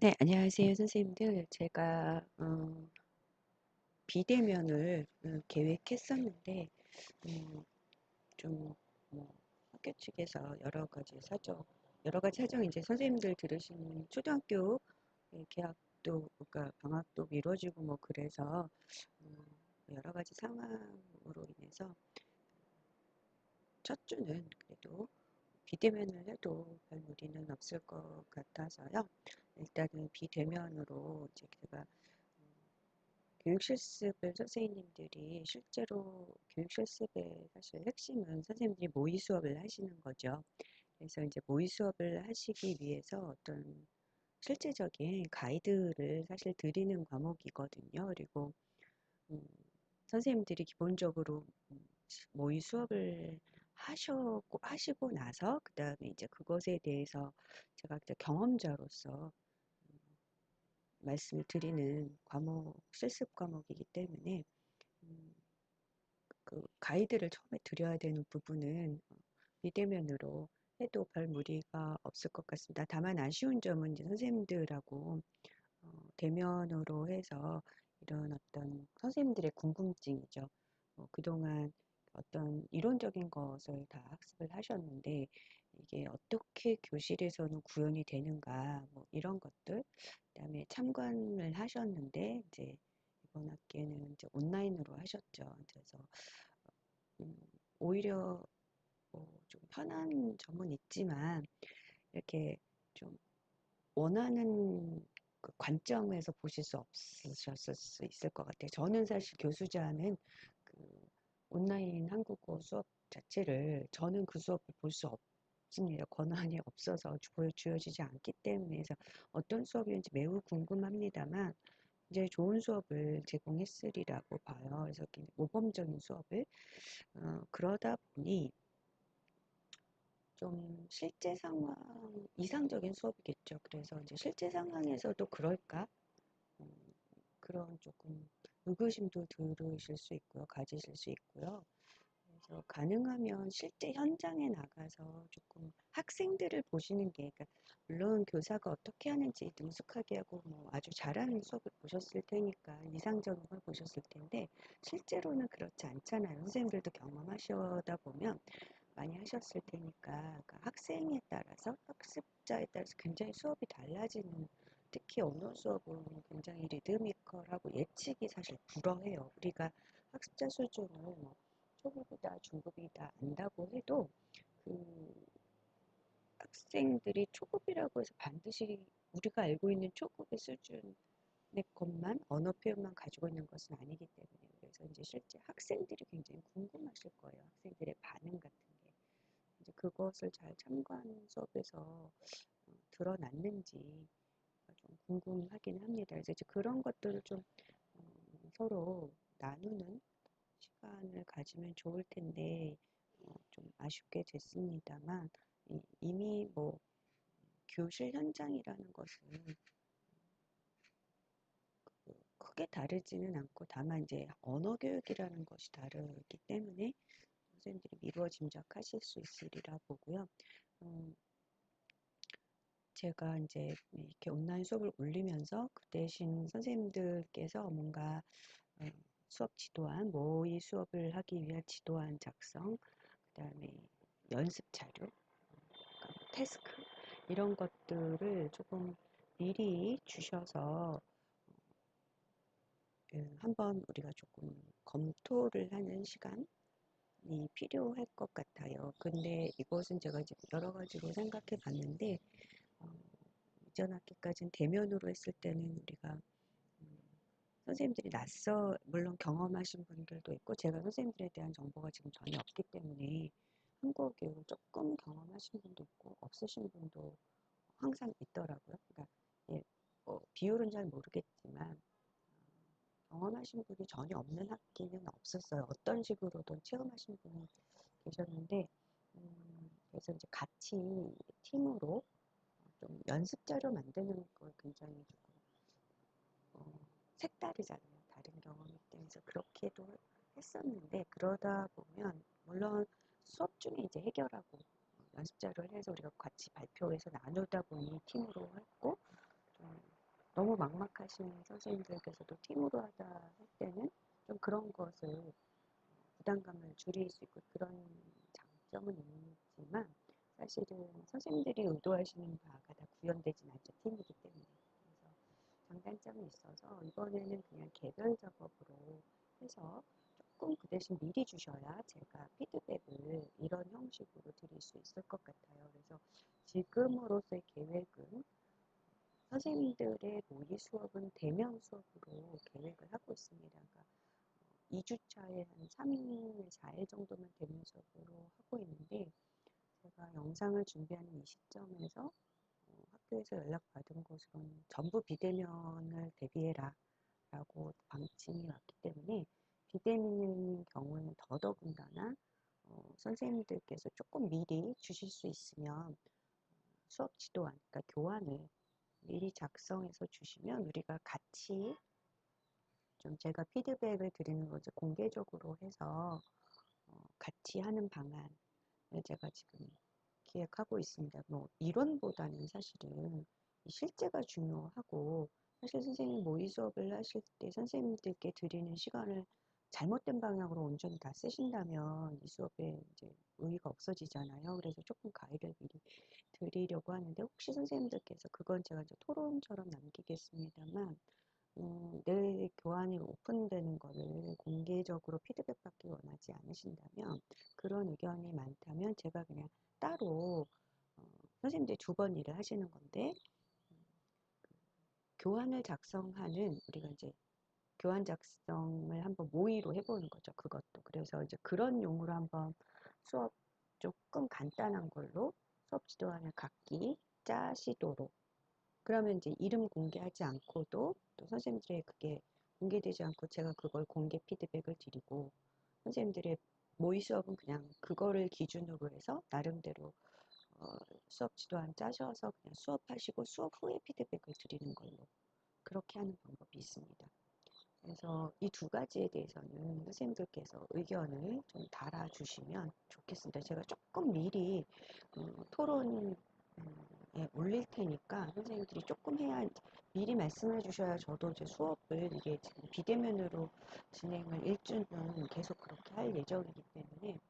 네, 안녕하세요, 선생님들. 제가 비대면을 계획했었는데 좀 학교 측에서 여러 가지 사정 이제 선생님들 들으신 초등학교 개학도 그러니까 방학도 미뤄지고 뭐 그래서 음, 여러 가지 상황으로 인해서 첫 주는 그래도 비대면을 해도 별 무리는 없을 것 같아서요. 일단은 비대면으로 이제 제가 교육 실습을 선생님들이 실제로 교육 실습의 사실 핵심은 선생님들이 모의 수업을 하시는 거죠. 그래서 이제 모의 수업을 하시기 위해서 어떤 실제적인 가이드를 사실 드리는 과목이거든요. 그리고 음, 선생님들이 기본적으로 모의 수업을 하시고 나서 그 다음에 이제 그것에 대해서 제가 이제 경험자로서 말씀을 드리는 실습 과목이기 때문에 음, 그 가이드를 처음에 드려야 되는 부분은 비대면으로 해도 별 무리가 없을 것 같습니다. 다만 아쉬운 점은 이제 선생님들하고 대면으로 해서 이런 어떤 선생님들의 궁금증이죠. 그동안 어떤 이론적인 것을 다 학습을 하셨는데 이게 어떻게 교실에서는 구현이 되는가 뭐 이런 것들 그다음에 참관을 하셨는데 이제 이번 학기에는 이제 온라인으로 하셨죠. 그래서 음, 오히려 좀 편한 점은 있지만 이렇게 좀 원하는 그 관점에서 보실 수 없으셨을 수 있을 것 같아요. 저는 사실 교수자는 그 온라인 한국어 수업 자체를 저는 그 수업을 볼 수 없습니다. 권한이 없어서 보여주어지지 않기 때문에 그래서 어떤 수업이었는지 매우 궁금합니다만 이제 좋은 수업을 제공했으리라고 봐요. 그래서 모범적인 수업을 그러다 보니 좀 실제 상황 이상적인 수업이겠죠. 그래서 이제 실제 상황에서도 그럴까? 음, 그런 조금 의구심도 들으실 수 있고요. 가지실 수 있고요. 그래서 가능하면 실제 현장에 나가서 조금 학생들을 보시는 게, 그러니까 물론 교사가 어떻게 하는지 능숙하게 하고 뭐 아주 잘하는 수업을 보셨을 테니까 이상적인 걸 보셨을 텐데 실제로는 그렇지 않잖아요. 선생님들도 경험하시다 보면 많이 하셨을 테니까 그 학생에 따라서 학습자에 따라서 굉장히 수업이 달라지는 특히 언어 수업은 굉장히 리드미컬하고 예측이 사실 불허해요. 우리가 학습자 수준을 뭐 초급이다 중급이다 안다고 해도 그 학생들이 초급이라고 해서 반드시 우리가 알고 있는 초급의 수준의 것만 언어 표현만 가지고 있는 것은 아니기 때문에 그래서 이제 실제 학생들이 굉장히 궁금하실 거예요. 학생들의 반응 같은 게. 이제 그것을 잘 참관 수업에서 드러났는지 좀 궁금하긴 합니다. 그래서 이제 그런 것들을 좀 서로 나누는 시간을 가지면 좋을 텐데 좀 아쉽게 됐습니다만 이미 뭐 교실 현장이라는 것은 크게 다르지는 않고 다만 이제 언어 교육이라는 것이 다르기 때문에 선생님들이 미루어 짐작하실 수 있으리라 보고요. 음, 제가 이제 이렇게 온라인 수업을 올리면서 그 대신 선생님들께서 뭔가 어, 수업 지도안, 모의 수업을 하기 위한 지도안 작성, 그 다음에 연습 자료, 그러니까 태스크 이런 것들을 조금 미리 주셔서 한번 우리가 조금 검토를 하는 시간이 필요할 것 같아요. 근데 이것은 제가 이제 여러 가지로 생각해 봤는데 어, 이전 학기까지는 대면으로 했을 때는 우리가 음, 선생님들이 물론 경험하신 분들도 있고 제가 선생님들에 대한 정보가 지금 전혀 없기 때문에 한국어 교육을 조금 경험하신 분도 있고 없으신 분도 항상 있더라고요. 그러니까 예, 비율은 잘 모르겠지만 경험하신 분이 전혀 없는 학기는 없었어요. 어떤 식으로든 체험하신 분이 계셨는데 그래서 이제 같이 팀으로 좀 연습 자료 만드는 걸 굉장히 조금 색다르잖아요. 다른 경험이 때문에 그렇게도 했었는데 그러다 보면 물론 수업 중에 이제 해결하고 연습 자료를 해서 우리가 같이 발표해서 나누다 보니 팀으로 했고 좀 너무 막막하신 선생님들께서도 팀으로 하다 할 때는 좀 그런 것을 부담감을 줄일 수 있고 그런 장점은 있지만 사실은 선생님들이 의도하시는 바가 다 구현되진 않죠. 팀이기 때문에. 그래서 장단점이 있어서 이번에는 그냥 개별 작업으로 해서 조금 그 대신 미리 주셔야 제가 피드백을 이런 형식으로 드릴 수 있을 것 같아요. 그래서 지금으로서의 계획은 선생님들의 모의 수업은 대면 수업으로 계획을 하고 있습니다. 그러니까 2주차에 한 3일, 4일 정도만 대면 수업으로 하고 있는데 제가 영상을 준비하는 이 시점에서 학교에서 연락받은 곳으로는 전부 비대면을 대비해라 라고 방침이 왔기 때문에 비대면인 경우는 더더군다나 선생님들께서 조금 미리 주실 수 있으면 수업 지도안, 그러니까 교환을 미리 작성해서 주시면 우리가 같이 좀 제가 피드백을 드리는 것을 공개적으로 해서 같이 하는 방안을 제가 지금 기획하고 있습니다. 뭐 이론보다는 사실은 실제가 중요하고 사실 선생님 모의 수업을 하실 때 선생님들께 드리는 시간을 잘못된 방향으로 온전히 다 쓰신다면 이 수업에 이제 의의가 없어지잖아요. 그래서 조금 가이드를 미리 드리려고 하는데 혹시 선생님들께서 그건 제가 이제 토론처럼 남기겠습니다만 내 교환이 오픈되는 거를 공개적으로 피드백 받기 원하지 않으신다면 그런 의견이 많다면 제가 그냥 따로 선생님들이 두 번 일을 하시는 건데 교환을 작성하는 우리가 이제 교환 작성을 한번 모의로 해보는 거죠. 그것도. 그래서 이제 그런 용으로 한번 수업 조금 간단한 걸로 수업 지도안을 각기 짜시도록 그러면 이제 이름 공개하지 않고도 또 선생님들의 그게 공개되지 않고 제가 그걸 공개 피드백을 드리고 선생님들의 모의 수업은 그냥 그거를 기준으로 해서 나름대로 수업 지도안 짜셔서 그냥 수업하시고 수업 후에 피드백을 드리는 걸로 그렇게 하는 방법이 있습니다. 그래서 이 두 가지에 대해서는 선생님들께서 의견을 좀 달아주시면 좋겠습니다. 제가 조금 미리 토론에 올릴 테니까 선생님들이 조금 해야 미리 말씀해 주셔야 저도 이제 수업을 이게 지금 비대면으로 진행을 일주는 계속 그렇게 할 예정이기 때문에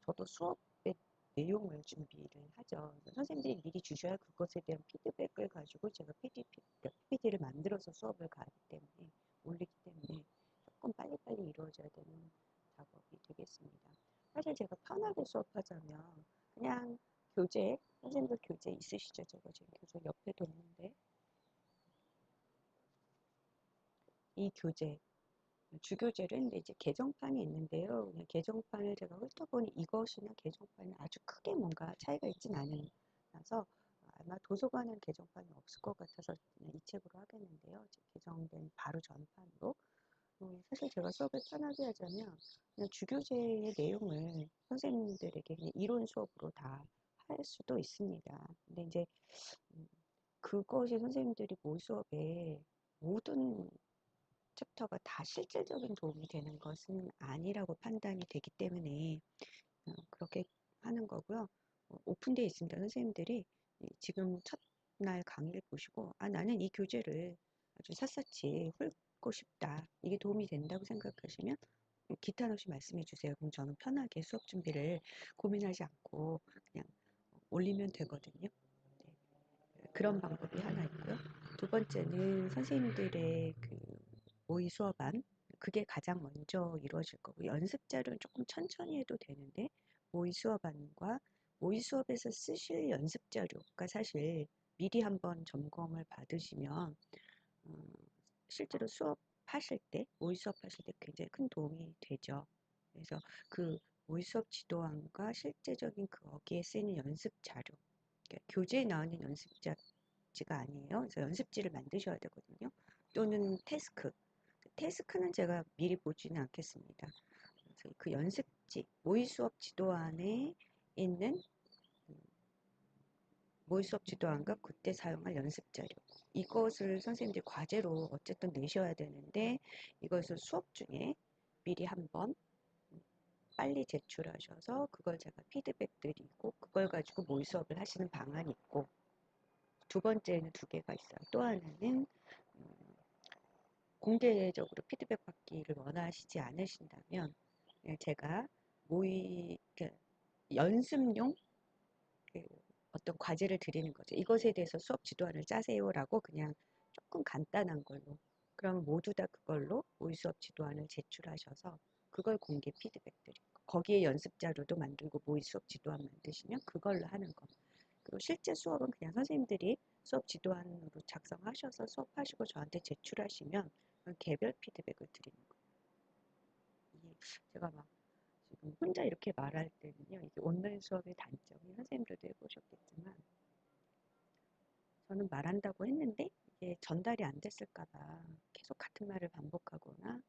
저도 수업의 내용을 준비를 하죠. 선생님들이 미리 주셔야 그것에 대한 피드백을 가지고 제가 PPT를 만들어서 수업을 가기 때문에 올리기 때문에 조금 빨리빨리 이루어져야 되는 작업이 되겠습니다. 사실 제가 편하게 수업하자면 그냥 교재, 선생님들 교재 있으시죠? 제가 지금 교재 옆에 뒀는데 이 교재 주교재는 이제 개정판이 있는데요. 그냥 개정판을 제가 훑어보니 이것이나 개정판이 아주 크게 뭔가 차이가 있진 않아서 아마 도서관은 개정판이 없을 것 같아서 그냥 이 책으로 하겠는데요. 개정된 바로 전판으로. 사실 제가 수업을 편하게 하자면 그냥 주교재의 내용을 선생님들에게 그냥 이론 수업으로 다 할 수도 있습니다. 근데 이제 그것이 선생님들이 모의 수업에 모든 챕터가 다 실질적인 도움이 되는 것은 아니라고 판단이 되기 때문에 그렇게 하는 거고요. 오픈되어 있습니다. 선생님들이 지금 첫날 강의를 보시고 나는 이 교재를 아주 샅샅이 훑고 싶다. 이게 도움이 된다고 생각하시면 기탄 없이 말씀해 주세요. 그럼 저는 편하게 수업 준비를 고민하지 않고 그냥 올리면 되거든요. 네. 그런 방법이 하나 있고요. 두 번째는 선생님들의 그 모의 수업안 그게 가장 먼저 이루어질 거고 연습 자료는 조금 천천히 해도 되는데 모의 수업안과 모의 수업에서 쓰실 연습 자료가 사실 미리 한번 점검을 받으시면 실제로 수업하실 때 모의 수업하실 때 굉장히 큰 도움이 되죠. 그래서 그 모의 수업 지도안과 실제적인 거기에 쓰이는 연습 자료 그러니까 교재에 나오는 연습지가 아니에요. 그래서 연습지를 만드셔야 되거든요. 또는 테스크는 제가 미리 보지는 않겠습니다. 그래서 그 연습지, 모의 수업 지도안에 있는 모의 수업 지도안과 그때 사용할 연습 자료. 이것을 선생님들이 과제로 어쨌든 내셔야 되는데 이것을 수업 중에 미리 한번 빨리 제출하셔서 그걸 제가 피드백 드리고 그걸 가지고 모의 수업을 하시는 방안이 있고 두 번째는 두 개가 있어요. 또 하나는 공개적으로 피드백 받기를 원하시지 않으신다면 제가 연습용 그 어떤 과제를 드리는 거죠. 이것에 대해서 수업 지도안을 짜세요라고 그냥 조금 간단한 걸로. 그럼 모두 다 그걸로 모의 수업 지도안을 제출하셔서 그걸 공개 피드백 드리고 거기에 연습 자료도 만들고 모의 수업 지도안 만드시면 그걸로 하는 거. 그리고 실제 수업은 그냥 선생님들이 수업 지도안으로 작성하셔서 수업하시고 저한테 제출하시면 개별 피드백을 드리는 거예요. 제가 막 지금 혼자 이렇게 말할 때는요, 이게 온라인 수업의 단점이 선생님들도 해보셨겠지만, 저는 말한다고 했는데 이게 전달이 안 됐을까봐 계속 같은 말을 반복하거나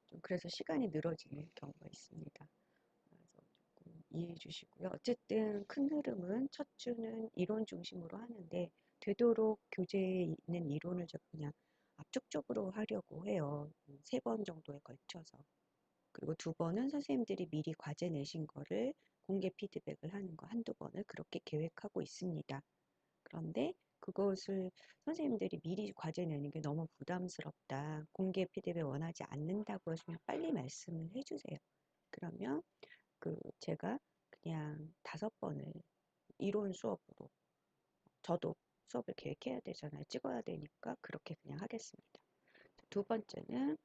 좀 그래서 시간이 늘어지는 경우가 있습니다. 그래서 조금 이해해 주시고요. 어쨌든 큰 흐름은 첫 주는 이론 중심으로 하는데 되도록 교재에 있는 이론을 저 그냥 압축적으로 하려고 해요. 3번 정도에 걸쳐서. 그리고 2번은 선생님들이 미리 과제 내신 거를 공개 피드백을 하는 거 한두 번을 그렇게 계획하고 있습니다. 그런데 그것을 선생님들이 미리 과제 내는 게 너무 부담스럽다. 공개 피드백 원하지 않는다고 하시면 빨리 말씀을 해주세요. 그러면 제가 그냥 5번을 이론 수업으로 저도 수업을 계획해야 되잖아요. 찍어야 되니까 그렇게 그냥 하겠습니다. 두 번째는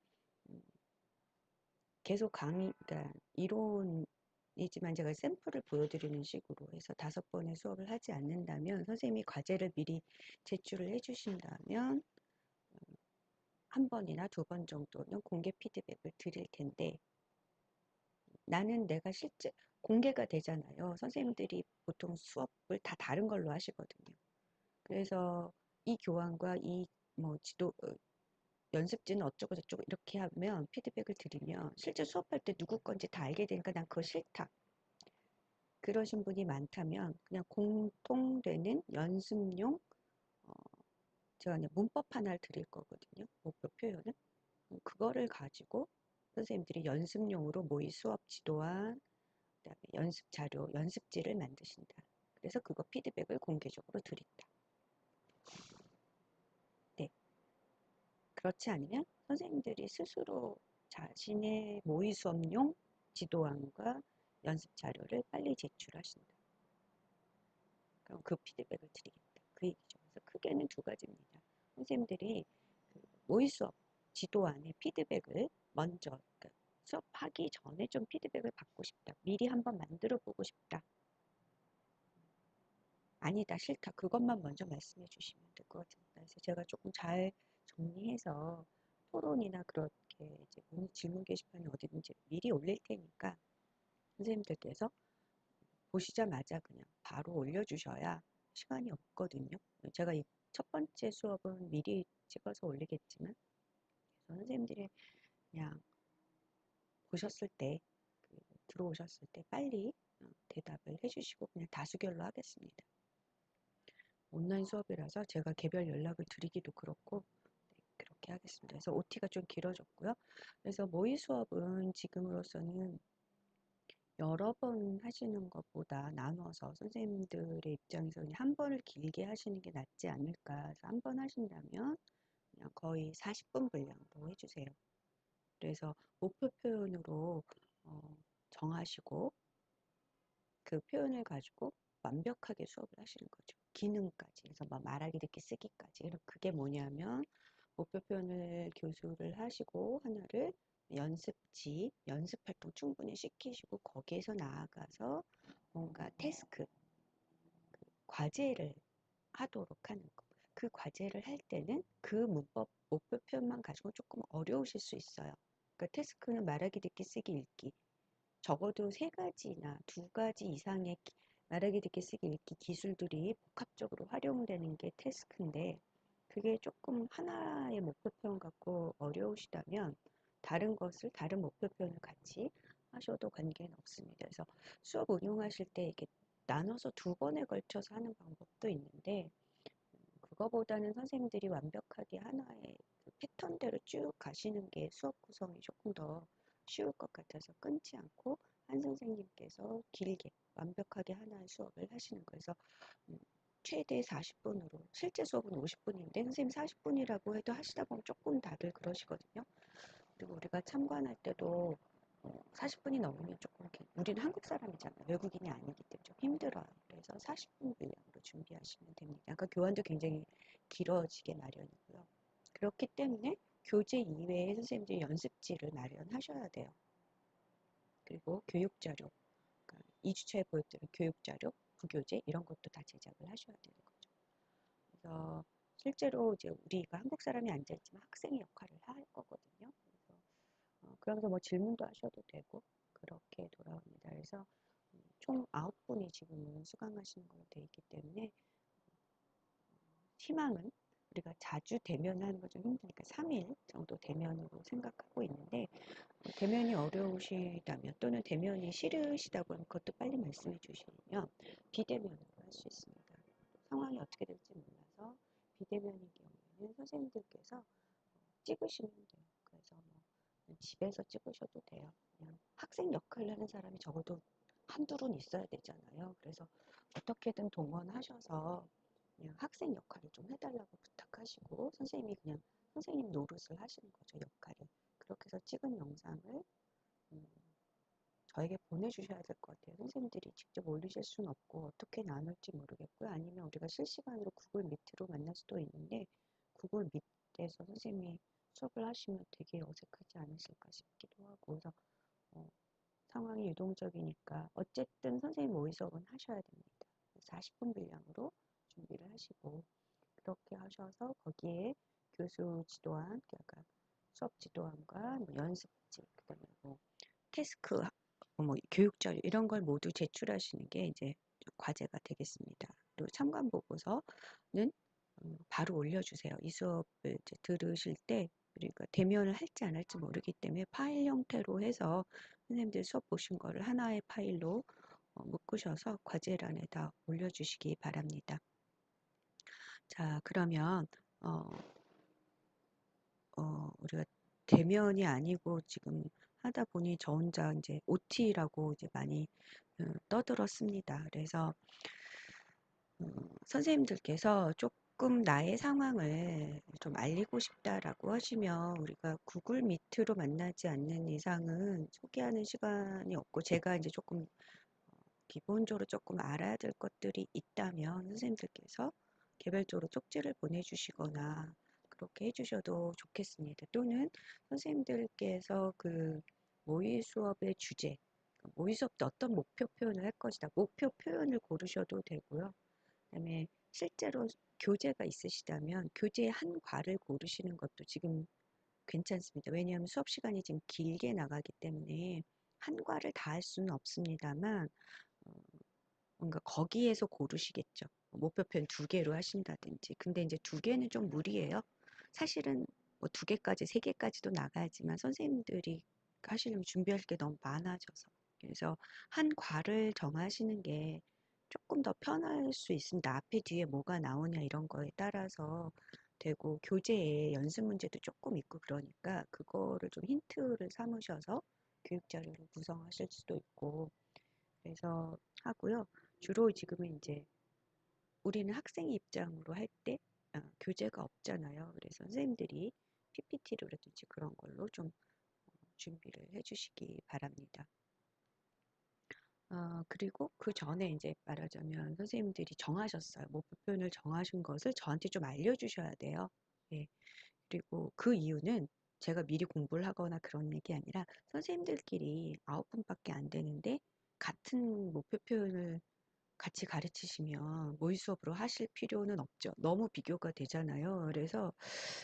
계속 그러니까 이론이지만 제가 샘플을 보여드리는 식으로 해서 5번의 수업을 하지 않는다면 선생님이 과제를 미리 제출을 해주신다면 한 번이나 2번 정도는 공개 피드백을 드릴 텐데 나는 내가 실제 공개가 되잖아요. 선생님들이 보통 수업을 다 다른 걸로 하시거든요. 그래서 이 교환과 이 뭐 지도 연습지는 어쩌고 저쩌고 이렇게 하면 피드백을 드리면 실제 수업할 때 누구 건지 다 알게 되니까 난 그거 싫다. 그러신 분이 많다면 그냥 공통되는 연습용 제가 그냥 문법 하나를 드릴 거거든요. 목표 표현은. 그거를 가지고 선생님들이 연습용으로 모의 수업 지도안, 그다음에 연습 자료, 연습지를 만드신다. 그래서 그거 피드백을 공개적으로 드린다. 네. 그렇지 않으면 선생님들이 스스로 자신의 모의 수업용 지도안과 연습 자료를 빨리 제출하신다. 그럼 그 피드백을 드리겠다. 그 얘기죠. 그래서 크게는 2가지입니다. 선생님들이 모의 수업 지도안의 피드백을 먼저 그러니까 수업하기 전에 좀 피드백을 받고 싶다. 미리 한번 만들어 보고 싶다. 아니다, 싫다. 그것만 먼저 말씀해 주시면 될 것 같습니다. 그래서 제가 조금 잘 정리해서 토론이나 그렇게 이제 질문 게시판에 어디든지 미리 올릴 테니까 선생님들께서 보시자마자 그냥 바로 올려주셔야 시간이 없거든요. 제가 이 첫 번째 수업은 미리 찍어서 올리겠지만 선생님들이 그냥 보셨을 때 들어오셨을 때 빨리 대답을 해주시고 그냥 다수결로 하겠습니다. 온라인 수업이라서 제가 개별 연락을 드리기도 그렇고 그렇게 하겠습니다. 그래서 OT가 좀 길어졌고요. 그래서 모의 수업은 지금으로서는 여러 번 하시는 것보다 나눠서 선생님들의 입장에서 그냥 한 번을 길게 하시는 게 낫지 않을까. 그래서 한 번 하신다면 그냥 거의 40분 분량으로 해주세요. 그래서 목표 표현으로 정하시고 그 표현을 가지고 완벽하게 수업을 하시는 거죠. 기능까지. 그래서 막 말하기, 듣기, 쓰기까지. 그럼 그게 뭐냐면 목표 표현을 교수를 하시고 하나를 연습지, 연습 활동 충분히 시키시고 거기에서 나아가서 뭔가 태스크, 과제를 하도록 하는 거. 그 과제를 할 때는 그 문법, 목표 표현만 가지고 조금 어려우실 수 있어요. 그러니까 태스크는 말하기, 듣기, 쓰기, 읽기. 적어도 3가지나 2가지 이상의 말하기, 듣기, 쓰기, 읽기 기술들이 복합적으로 활용되는 게 태스크인데 그게 조금 하나의 목표 표현 갖고 어려우시다면 다른 것을 다른 목표 표현을 같이 하셔도 관계는 없습니다. 그래서 수업 운용하실 때 이게 나눠서 2번에 걸쳐서 하는 방법도 있는데 그거보다는 선생님들이 완벽하게 하나의 그 패턴대로 쭉 가시는 게 수업 구성이 조금 더 쉬울 것 같아서 끊지 않고 한 선생님께서 길게 완벽하게 하나의 수업을 하시는 거에서 최대 40분으로, 실제 수업은 50분인데 선생님 40분이라고 해도 하시다 보면 조금 다들 그러시거든요. 그리고 우리가 참관할 때도 40분이 넘으면 조금 우리는 한국 사람이잖아요. 외국인이 아니기 때문에 좀 힘들어요. 그래서 40분 분량으로 준비하시면 됩니다. 그러니까 교환도 굉장히 길어지게 마련이고요. 그렇기 때문에 교재 이외에 선생님들이 연습지를 마련하셔야 돼요. 그리고 교육자료, 그러니까 2주차에 보여드린 교육자료, 부교재 이런 것도 다 제작을 하셔야 되는 거죠. 그래서 실제로 이제 우리가 한국 사람이 앉아있지만 학생의 역할을 할 거거든요. 그래서 그러면서 뭐 질문도 하셔도 되고 그렇게 돌아옵니다. 그래서 총 9분이 지금 수강하시는 걸로 되어 있기 때문에 희망은 우리가 자주 대면하는 거 좀 힘드니까 3일 정도 대면으로 생각하고 있는데 대면이 어려우시다면 또는 대면이 싫으시다고 하면 그것도 빨리 말씀해 주시면 비대면으로 할 수 있습니다. 상황이 어떻게 될지 몰라서 비대면인 경우에는 선생님들께서 찍으시면 돼요. 그래서 뭐 집에서 찍으셔도 돼요. 그냥 학생 역할을 하는 사람이 적어도 한둘은 있어야 되잖아요. 그래서 어떻게든 동원하셔서 그냥 학생 역할을 좀 해달라고 부탁하시고 선생님이 그냥 선생님 노릇을 하시는 거죠, 역할을. 그렇게 해서 찍은 영상을 음, 저에게 보내주셔야 될 것 같아요. 선생님들이 직접 올리실 수는 없고 어떻게 나눌지 모르겠고요. 아니면 우리가 실시간으로 구글 미트로 만날 수도 있는데 구글 미트에서 선생님이 수업을 하시면 되게 어색하지 않으실까 싶기도 하고 그래서 어, 상황이 유동적이니까 어쨌든 선생님 모의 수업은 하셔야 됩니다. 40분 분량으로 준비를 하시고 그렇게 하셔서 거기에 교수 지도안, 그러니까 수업 지도안과 뭐 연습지, 그다음에 뭐 태스크, 뭐 교육 자료 이런 걸 모두 제출하시는 게 이제 과제가 되겠습니다. 그리고 참관 보고서는 바로 올려주세요. 이 수업을 이제 들으실 때 우리가 대면을 할지 안 할지 모르기 때문에 파일 형태로 해서 선생님들 수업 보신 거를 하나의 파일로 묶으셔서 과제란에다 올려주시기 바랍니다. 자, 그러면 어, 우리가 대면이 아니고 지금 하다 보니 저 혼자 이제 OT라고 이제 많이 떠들었습니다. 그래서 선생님들께서 조금 나의 상황을 좀 알리고 싶다라고 하시면 우리가 구글 미트로 만나지 않는 이상은 소개하는 시간이 없고 제가 이제 조금 기본적으로 조금 알아야 될 것들이 있다면 선생님들께서 개별적으로 쪽지를 보내주시거나 그렇게 해주셔도 좋겠습니다. 또는 선생님들께서 그 모의 수업의 주제, 모의 수업 때 어떤 목표 표현을 할 것이다. 목표 표현을 고르셔도 되고요. 그다음에 실제로 교재가 있으시다면 교재의 한 과를 고르시는 것도 지금 괜찮습니다. 왜냐하면 수업 시간이 지금 길게 나가기 때문에 한 과를 다 할 수는 없습니다만 뭔가 거기에서 고르시겠죠. 목표 표현 2개로 하신다든지. 근데 이제 2개는 좀 무리예요. 사실은 뭐 2개까지, 3개까지도 나가야지만 선생님들이 하시려면 준비할 게 너무 많아져서. 그래서 한 과를 정하시는 게 조금 더 편할 수 있습니다. 앞에 뒤에 뭐가 나오냐 이런 거에 따라서 되고 교재에 연습 문제도 조금 있고 그러니까 그거를 좀 힌트를 삼으셔서 교육 자료를 구성하실 수도 있고 그래서 하고요. 주로 지금은 이제 우리는 학생 입장으로 할 때 교재가 없잖아요. 그래서 선생님들이 PPT라든지 그런 걸로 좀 준비를 해주시기 바랍니다. 그리고 그 전에 이제 말하자면 선생님들이 정하셨어요. 목표 표현을 정하신 것을 저한테 좀 알려주셔야 돼요. 예. 그리고 그 이유는 제가 미리 공부를 하거나 그런 얘기 아니라 선생님들끼리 9분밖에 안 되는데 같은 목표 표현을 같이 가르치시면 모의 수업으로 하실 필요는 없죠. 너무 비교가 되잖아요. 그래서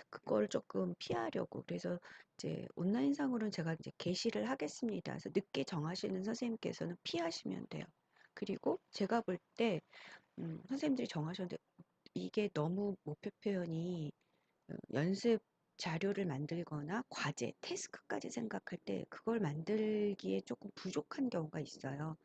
그걸 조금 피하려고. 그래서 이제 온라인상으로는 제가 이제 게시를 하겠습니다. 그래서 늦게 정하시는 선생님께서는 피하시면 돼요. 그리고 제가 볼 때 선생님들이 정하셨는데 이게 너무 목표 표현이 연습 자료를 만들거나 과제, 태스크까지 생각할 때 그걸 만들기에 조금 부족한 경우가 있어요.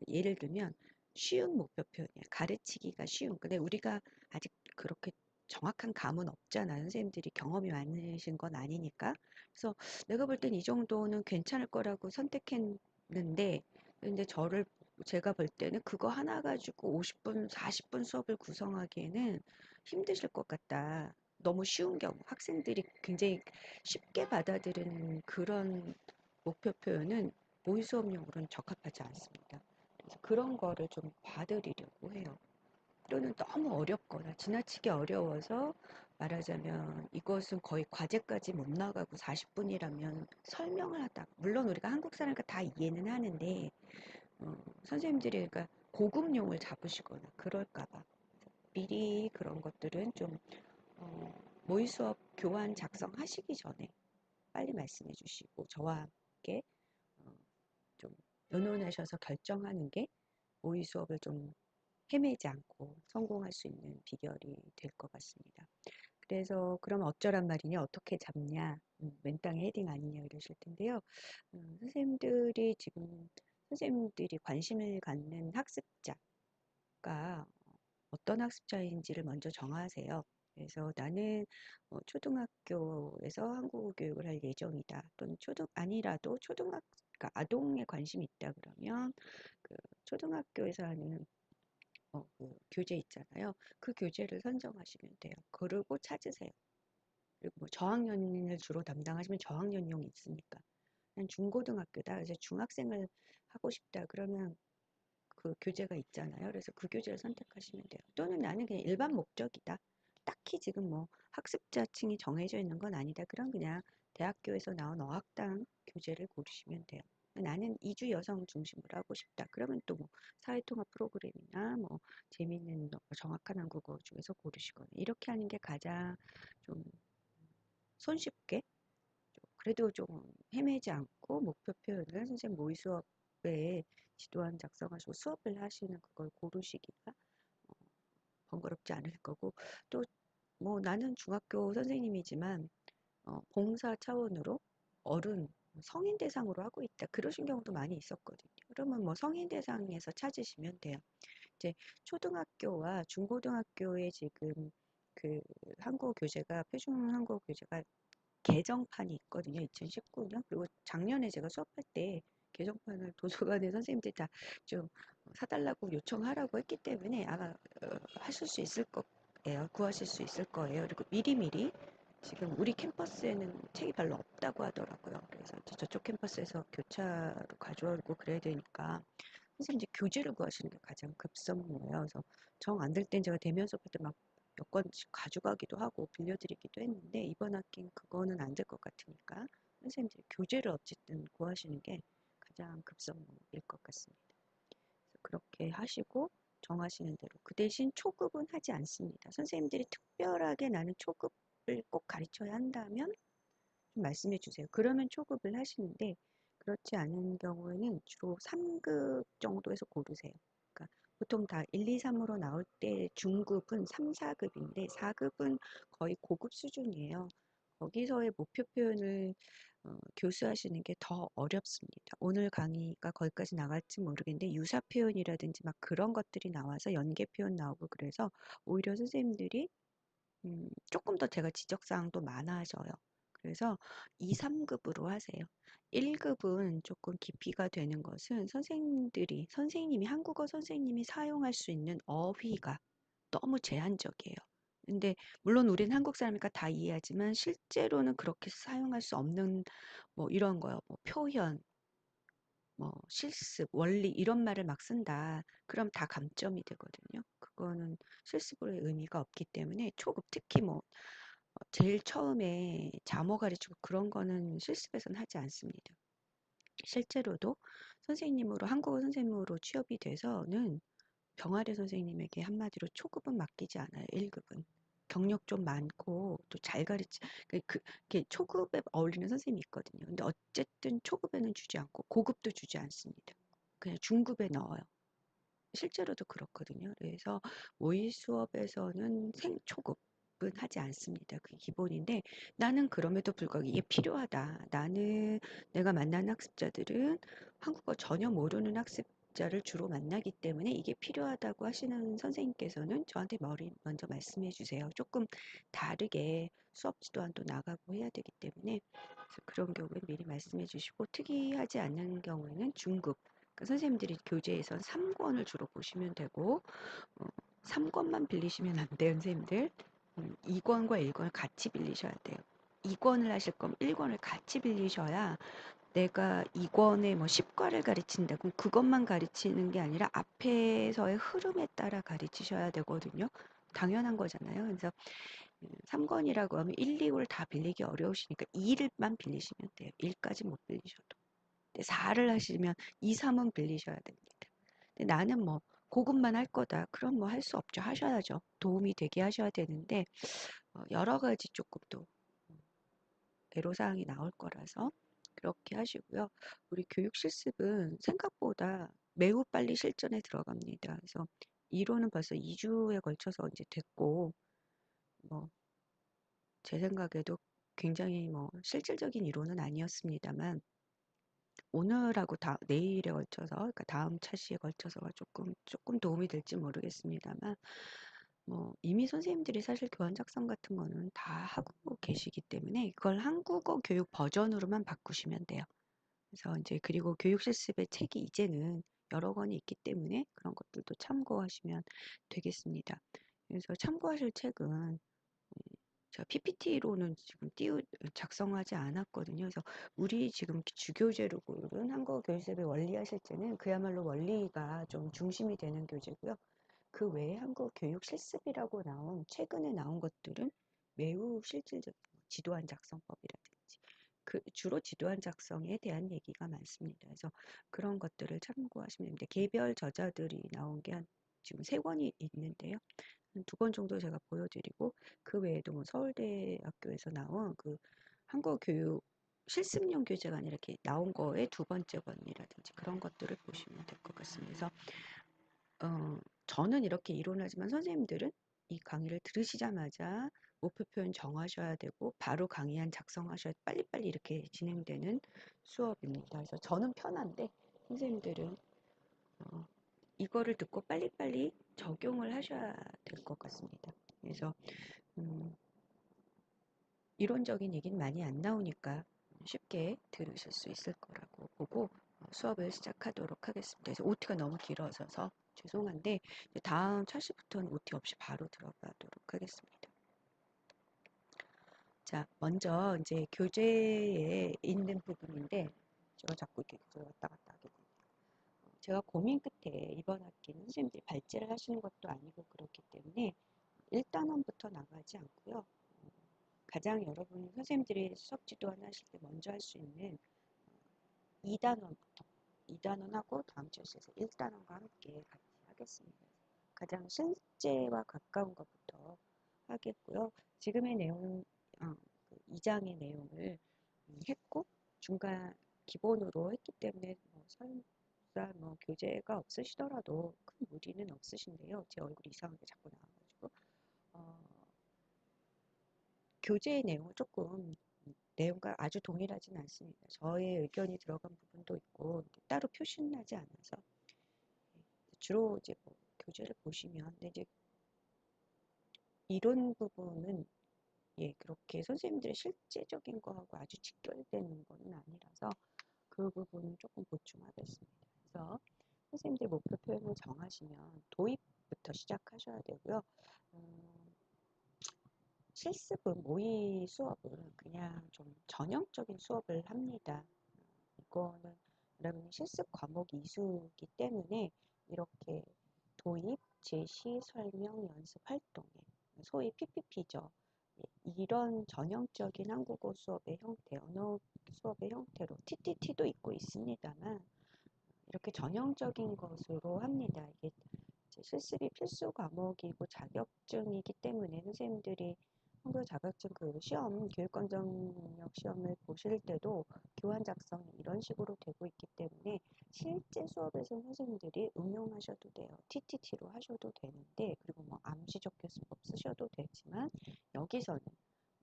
예를 들면 쉬운 목표 표현이야. 가르치기가 쉬운. 근데 우리가 아직 그렇게 정확한 감은 없잖아요. 선생님들이 경험이 많으신 건 아니니까. 그래서 내가 볼 땐 이 정도는 괜찮을 거라고 선택했는데, 근데 저를 제가 볼 때는 그거 하나 가지고 50분, 40분 수업을 구성하기에는 힘드실 것 같다. 너무 쉬운 경우, 학생들이 굉장히 쉽게 받아들이는 그런 목표 표현은 모의 수업용으로는 적합하지 않습니다. 그래서 그런 거를 좀 봐드리려고 해요. 또는 너무 어렵거나 지나치게 어려워서 말하자면 이것은 거의 과제까지 못 나가고 40분이라면 설명을 하다. 물론 우리가 한국 사람이니까 다 이해는 하는데 선생님들이 그러니까 고급용을 잡으시거나 그럴까 봐 미리 그런 것들은 좀 모의 수업 교환 작성하시기 전에 빨리 말씀해 주시고 저와 함께 어, 좀 의논하셔서 결정하는 게 모의 수업을 좀 헤매지 않고 성공할 수 있는 비결이 될 것 같습니다. 그래서 그럼 어쩌란 말이냐, 어떻게 잡냐, 맨땅에 헤딩 아니냐 이러실 텐데요. 선생님들이 지금 선생님들이 관심을 갖는 학습자가 어떤 학습자인지를 먼저 정하세요. 그래서 나는 초등학교에서 한국어 교육을 할 예정이다. 또는 아니라도 그러니까 아동에 관심이 있다 그러면 그 초등학교에서 하는 그 교재 있잖아요. 그 교재를 선정하시면 돼요. 그리고 찾으세요. 그리고 뭐 저학년을 주로 담당하시면 저학년용이 있으니까. 난 중고등학교다. 그래서 중학생을 하고 싶다. 그러면 그 교재가 있잖아요. 그래서 그 교재를 선택하시면 돼요. 또는 나는 그냥 일반 목적이다. 딱히 지금 뭐 학습자층이 정해져 있는 건 아니다. 그럼 그냥 대학교에서 나온 어학당 교재를 고르시면 돼요. 나는 이주 여성 중심으로 하고 싶다. 그러면 또 뭐 사회통합 프로그램이나 뭐 재미있는 정확한 한국어 중에서 고르시거나 이렇게 하는 게 가장 좀 손쉽게 그래도 좀 헤매지 않고 목표 표현을 선생님 모의 수업에 지도안 작성하시고 수업을 하시는 그걸 고르시기가 어, 번거롭지 않을 거고 또 뭐 나는 중학교 선생님이지만 봉사 차원으로 어른 성인 대상으로 하고 있다 그러신 경우도 많이 있었거든요. 그러면 뭐 성인 대상에서 찾으시면 돼요. 이제 초등학교와 중고등학교에 지금 그 한국어 교재가 표준 한국어 교재가 개정판이 있거든요. 2019년. 그리고 작년에 제가 수업할 때 개정판을 도서관에 선생님들이 다 좀 사달라고 요청하라고 했기 때문에 아마 하실 수 있을 거예요. 구하실 수 있을 거예요. 그리고 미리미리 지금 우리 캠퍼스에는 책이 별로 없다고 하더라고요. 그래서 이제 저쪽 캠퍼스에서 교차로 가져오고 그래야 되니까 선생님 이제 교재를 구하시는 게 가장 급선무예요. 그래서 정 안 될 땐 제가 대면 수업할 때 막 몇 권씩 가져가기도 하고 빌려드리기도 했는데 이번 학기는 그거는 안 될 것 같으니까 선생님들이 교재를 어쨌든 구하시는 게 가장 급선무일 것 같습니다. 그래서 그렇게 하시고 정하시는 대로 그 대신 초급은 하지 않습니다. 선생님들이 특별하게 나는 초급을 꼭 가르쳐야 한다면 좀 말씀해 주세요. 그러면 초급을 하시는데 그렇지 않은 경우에는 주로 3급 정도에서 고르세요. 그러니까 보통 다 1, 2, 3으로 나올 때 중급은 3, 4급인데 4급은 거의 고급 수준이에요. 거기서의 목표 표현을 교수하시는 게 더 어렵습니다. 오늘 강의가 거기까지 나갈지 모르겠는데 유사 표현이라든지 막 그런 것들이 나와서 연계 표현 나오고 그래서 오히려 선생님들이 조금 더 제가 지적사항도 많아져요. 그래서 2, 3급으로 하세요. 1급은 조금 깊이가 되는 것은 선생님이 한국어 선생님이 사용할 수 있는 어휘가 너무 제한적이에요. 근데 물론 우리는 한국 사람이니까 다 이해하지만 실제로는 그렇게 사용할 수 없는 뭐 이런 거요. 뭐 표현, 뭐 실습, 원리 이런 말을 막 쓴다. 그럼 다 감점이 되거든요. 그거는 실습으로의 의미가 없기 때문에 초급 특히 뭐 제일 처음에 자모 가르치고 그런 거는 실습에서는 하지 않습니다. 실제로도 선생님으로 한국어 선생님으로 취업이 돼서는 병아리 선생님에게 한마디로 초급은 맡기지 않아요. 1급은. 경력 좀 많고 또 잘 그게 초급에 어울리는 선생님이 있거든요. 근데 어쨌든 초급에는 주지 않고 고급도 주지 않습니다. 그냥 중급에 넣어요. 실제로도 그렇거든요. 그래서 모의 수업에서는 생초급은 하지 않습니다. 그게 기본인데 나는 그럼에도 불구하고 이게 필요하다. 나는 내가 만난 학습자들은 한국어 전혀 모르는 학습자를 주로 만나기 때문에 이게 필요하다고 하시는 선생님께서는 저한테 먼저 말씀해 주세요. 조금 다르게 수업 지도안도 나가고 해야 되기 때문에 그래서 그런 경우에 미리 말씀해 주시고 특이하지 않는 경우에는 중급 그러니까 선생님들이 교재에선 3권을 주로 보시면 되고 3권만 빌리시면 안 돼요, 선생님들. 2권과 1권을 같이 빌리셔야 돼요. 2권을 하실 거면 1권을 같이 빌리셔야 내가 2권에 뭐 10과를 가르친다. 그럼 그것만 가르치는 게 아니라 앞에서의 흐름에 따라 가르치셔야 되거든요. 당연한 거잖아요. 그래서 3권이라고 하면 1, 2를 다 빌리기 어려우시니까 2만 빌리시면 돼요. 1까지 못 빌리셔도. 4를 하시면 2, 3은 빌리셔야 됩니다. 근데 나는 뭐 고급만 할 거다. 그럼 뭐 할 수 없죠. 하셔야죠. 도움이 되게 하셔야 되는데 여러 가지 조금 또 애로사항이 나올 거라서 그렇게 하시고요. 우리 교육 실습은 생각보다 매우 빨리 실전에 들어갑니다. 그래서 이론은 벌써 2주에 걸쳐서 이제 됐고 뭐 제 생각에도 굉장히 뭐 실질적인 이론은 아니었습니다만 오늘하고 내일에 걸쳐서, 그러니까 다음 차시에 걸쳐서가 조금 도움이 될지 모르겠습니다만, 뭐 이미 선생님들이 사실 교환 작성 같은 거는 다 하고 계시기 때문에 이걸 한국어 교육 버전으로만 바꾸시면 돼요. 그래서 이제 그리고 교육 실습의 책이 이제는 여러 권이 있기 때문에 그런 것들도 참고하시면 되겠습니다. 그래서 참고하실 책은 제가 PPT로는 지금 작성하지 않았거든요. 그래서 우리 지금 주교재로 고른 한국어 교실습의 원리와 실제는 그야말로 원리가 좀 중심이 되는 교재고요. 그 외에 한국어 교육 실습이라고 나온 최근에 나온 것들은 매우 실질적인 지도안 작성법이라든지 주로 지도안 작성에 대한 얘기가 많습니다. 그래서 그런 것들을 참고하시면 됩니다. 개별 저자들이 나온 게 지금 3권이 있는데요. 한 2권 정도 제가 보여드리고 그 외에도 뭐 서울대학교에서 나온 그 한국어 교육 실습용 교재가 아니라 이렇게 나온 거에 2번째 권이라든지 그런 것들을 보시면 될 것 같습니다. 그래서 저는 이렇게 이론하지만 선생님들은 이 강의를 들으시자마자 목표 표현 정하셔야 되고 바로 강의안 작성하셔야 빨리빨리 이렇게 진행되는 수업입니다. 그래서 저는 편한데 선생님들은 이거를 듣고 빨리빨리 적용을 하셔야 될 것 같습니다. 그래서 이론적인 얘기는 많이 안 나오니까 쉽게 들으실 수 있을 거라고 보고 수업을 시작하도록 하겠습니다. 그래서 OT가 너무 길어져서 죄송한데 다음 차시부터는 OT 없이 바로 들어가도록 하겠습니다. 자, 먼저 이제 교재에 있는 부분인데 제가 자꾸 이렇게 왔다 갔다 하게 됩니다. 제가 고민 끝에 이번 학기는 선생님들이 발제를 하시는 것도 아니고 그렇기 때문에 1단원부터 나가지 않고요. 가장 여러분 선생님들이 수업 지도안 하실 때 먼저 할 수 있는 2단원부터 2단원하고 다음 주에서 1단원과 함께 같이 하겠습니다. 가장 실제와 가까운 것부터 하겠고요. 지금의 내용, 2장의 내용을 했고 중간 기본으로 했기 때문에 뭐 설사 뭐 교재가 없으시더라도 큰 무리는 없으신데요. 제 얼굴이 이상하게 자꾸 나와가지고 교재의 내용은 조금 내용과 아주 동일하진 않습니다. 저의 의견이 들어간 부분도 있고 따로 표시는 하지 않아서 주로 이제 뭐 교재를 보시면 근데 이제 이론 부분은 그렇게 선생님들의 실제적인 거하고 아주 직결되는 건 아니라서 그 부분은 조금 보충하겠습니다. 그래서 선생님들 목표 표현을 정하시면 도입부터 시작하셔야 되고요. 실습은 모의 수업은 그냥 좀 전형적인 수업을 합니다. 이거는 여러분이 실습 과목 이수이기 때문에 이렇게 도입, 제시, 설명, 연습 활동에 소위 PPP죠. 이런 전형적인 한국어 수업의 형태, 언어 수업의 형태로 TTT도 있고 있습니다만 이렇게 전형적인 것으로 합니다. 이게 실습이 필수 과목이고 자격증이기 때문에 선생님들이 한국어 자격증 그 시험 교육감정 능력 시험을 보실 때도 교환 작성이 이런 식으로 되고 있기 때문에 실제 수업에서 선생님들이 응용하셔도 돼요. TTT로 하셔도 되는데 그리고 뭐 암시적 교수법 쓰셔도 되지만 여기서는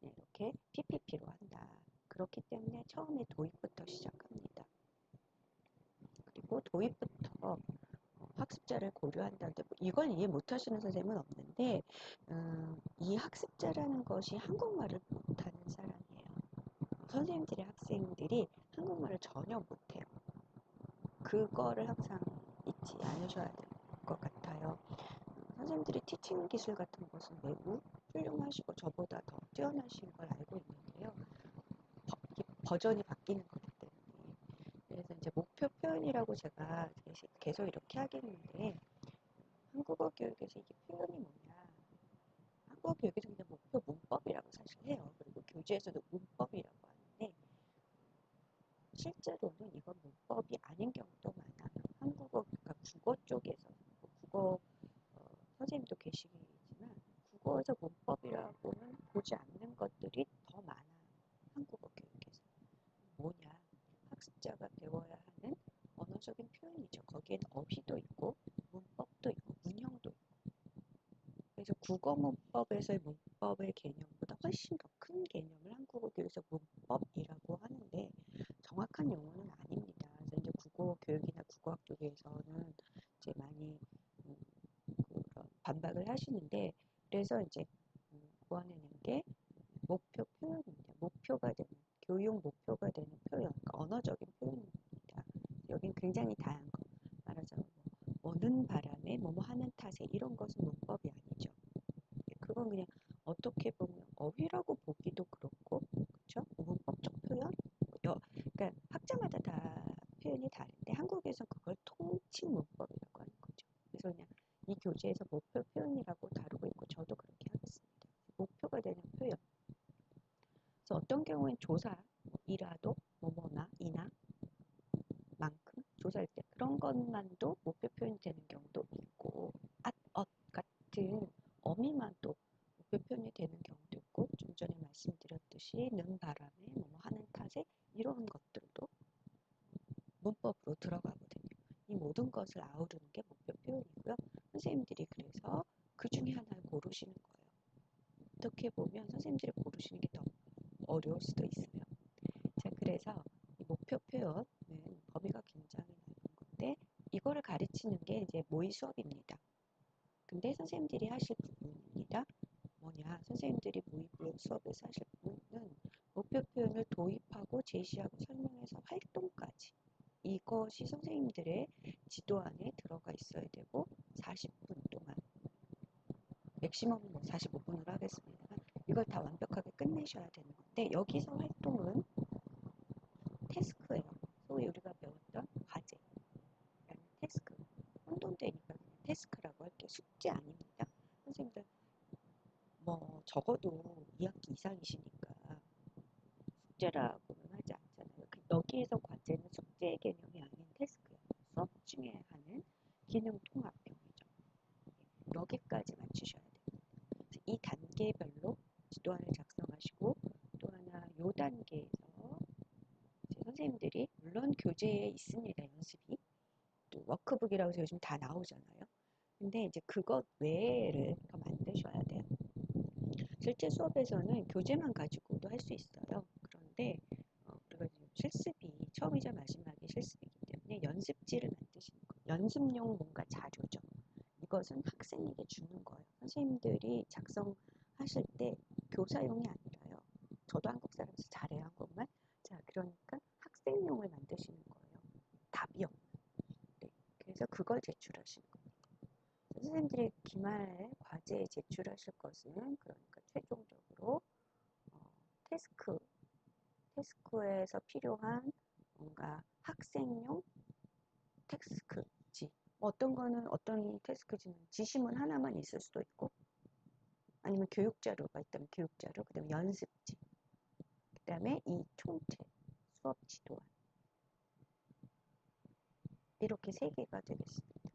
이렇게 PPP로 한다. 그렇기 때문에 처음에 도입부터 시작합니다. 그리고 도입부터 학습자를 고려한다는데 이걸 이해 못하시는 선생님은 없는데 이 학습자라는 것이 한국말을 못하는 사람이에요. 선생님들의 학생들이 한국말을 전혀 못해요. 그거를 항상 잊지 않으셔야 될 것 같아요. 선생님들이 티칭 기술 같은 것은 매우 훌륭하시고 저보다 더 뛰어나신 걸 알고 있는데요. 버전이 바뀌는 거기 때문에. 그래서 이제 목표 표현이라고 제가 계속 이렇게 하겠는데, 한국어 교육에서 이게 표현이 뭐냐? 한국어 교육에서 그냥 목표 문법이라고 사실 해요. 그리고 교재에서도 문법이라고 하는데, 실제로는 이건 문법이 아닌 경우도 많아요. 한국어, 그러니까 국어 쪽에서, 국어 선생님도 계시지만 국어에서 문법이라고는 보지 않는 것들이 더 많아요. 한국어 교육에서. 뭐냐? 학습자가 배워야 하는 언어적인 표현이죠. 거기엔 어휘도 있고 문법도 있고 문형도 있고. 그래서 국어 문법에서의 문법의 개념보다 훨씬 더 큰 개념을 한국어 교육에서 문법이라고 하는데 정확한 용어는 아닙니다. 그래서 이제 국어 교육이나 국어학 쪽에서는 이제 많이 반박을 하시는데, 그래서 이제 구하는 게 목표 표현입니다. 목표가 되는, 교육 목표가 되는 표현, 그러니까 언어적인 표현입니다. 여긴 굉장히 다양한 거. 말하자면 오는 바람에 뭐뭐 하는 탓에 이런 것은 문법이 아니죠. 그건 그냥 어떻게 보면 어휘라고 보기도 그렇고, 그렇죠? 문법적 표현? 그러니까 학자마다 다 표현이 다른데 한국에서 그걸 통칭 문법이라고 하는 거죠. 그래서 그냥 이 교재에서 목표 표현이라고 다루고 있고 저도 그렇게 하겠습니다. 목표가 되는 표현. 그래서 어떤 경우엔 조사, 이라도, 뭐뭐나, 이나, 만큼, 조사할 때 그런 것만도 목표 표현이 되는 경우도 있고, 같은 어미만 또 목표 표현이 되는 경우도 있고, 좀 전에 말씀드렸듯이 는 바람에, 뭐뭐 하는 탓에 이런 것들도 문법으로 들어가거든요. 이 모든 것을 아우르는 게 목표 표현이고요. 선생님들이 그래서 그 중에 하나를 고르시는 거예요. 어떻게 보면 선생님들이 고르시는 게 더 어려울 수도 있어요. 자, 그래서 이 목표 표현은 범위가 굉장히 넓은 건데 이거를 가르치는 게 이제 모의 수업입니다. 근데 선생님들이 하실 부분입니다. 뭐냐? 선생님들이 모의 수업에서 하실 부분은 목표 표현을 도입하고 제시하고 설명해서 활동까지 이것이 선생님들의 지도 안에 들어가 있어야 되고 40분 동안 맥시멈 45분으로 하겠습니다만 이걸 다 완벽하게 끝내셔야 되는 건데 여기서 활동은 태스크예요. 소위 우리가 배웠던 과제라는 태스크. 혼돈되니까 그냥 태스크라고 할게요. 숙제 아닙니다. 선생님들 뭐 적어도 2학기 이상이시니까 숙제라고는 하지 않잖아요. 여기에서 과제는 숙제 개념이 아닌 태스크예요. 수업 중에 하는 기능 통합형이죠. 여기까지 맞추셔야 됩니다. 이 단계별로 지도안을 작성하시고 또 하나 요 단계에서 선생님들이 물론 교재에 있습니다. 연습이. 또 워크북이라고 해서 요즘 다 나오잖아요. 근데 이제 그것 외를 더 만드셔야 돼요. 실제 수업에서는 교재만 가지고도 할 수 있어요. 그런데 우리가 지금 실습이 처음이자 마지막이 실습이기 때문에 연습지를 만드시는 거예요. 연습용 뭔가 자료죠. 이것은 학생에게 주는 거예요. 선생님들이 작성하실 때 교사용이 아니라요. 저도 한국 사람에서 잘해요, 한국말. 자, 그러니까 학생용을 만드시는 거예요. 답이 없는. 네. 그래서 그걸 제출하시는 거예요. 선생님들이 기말 과제에 제출하실 것은 그러니까 최종적으로 어, 태스크, 태스크에서 필요한 뭔가 학생용 태스크지. 어떤 거는 어떤 태스크지는 지시문 하나만 있을 수도 있고 아니면 교육자료가 있다면 교육자료, 그 다음에 연습지, 그 다음에 이 총책, 수업 지도안 이렇게 세 개가 되겠습니다.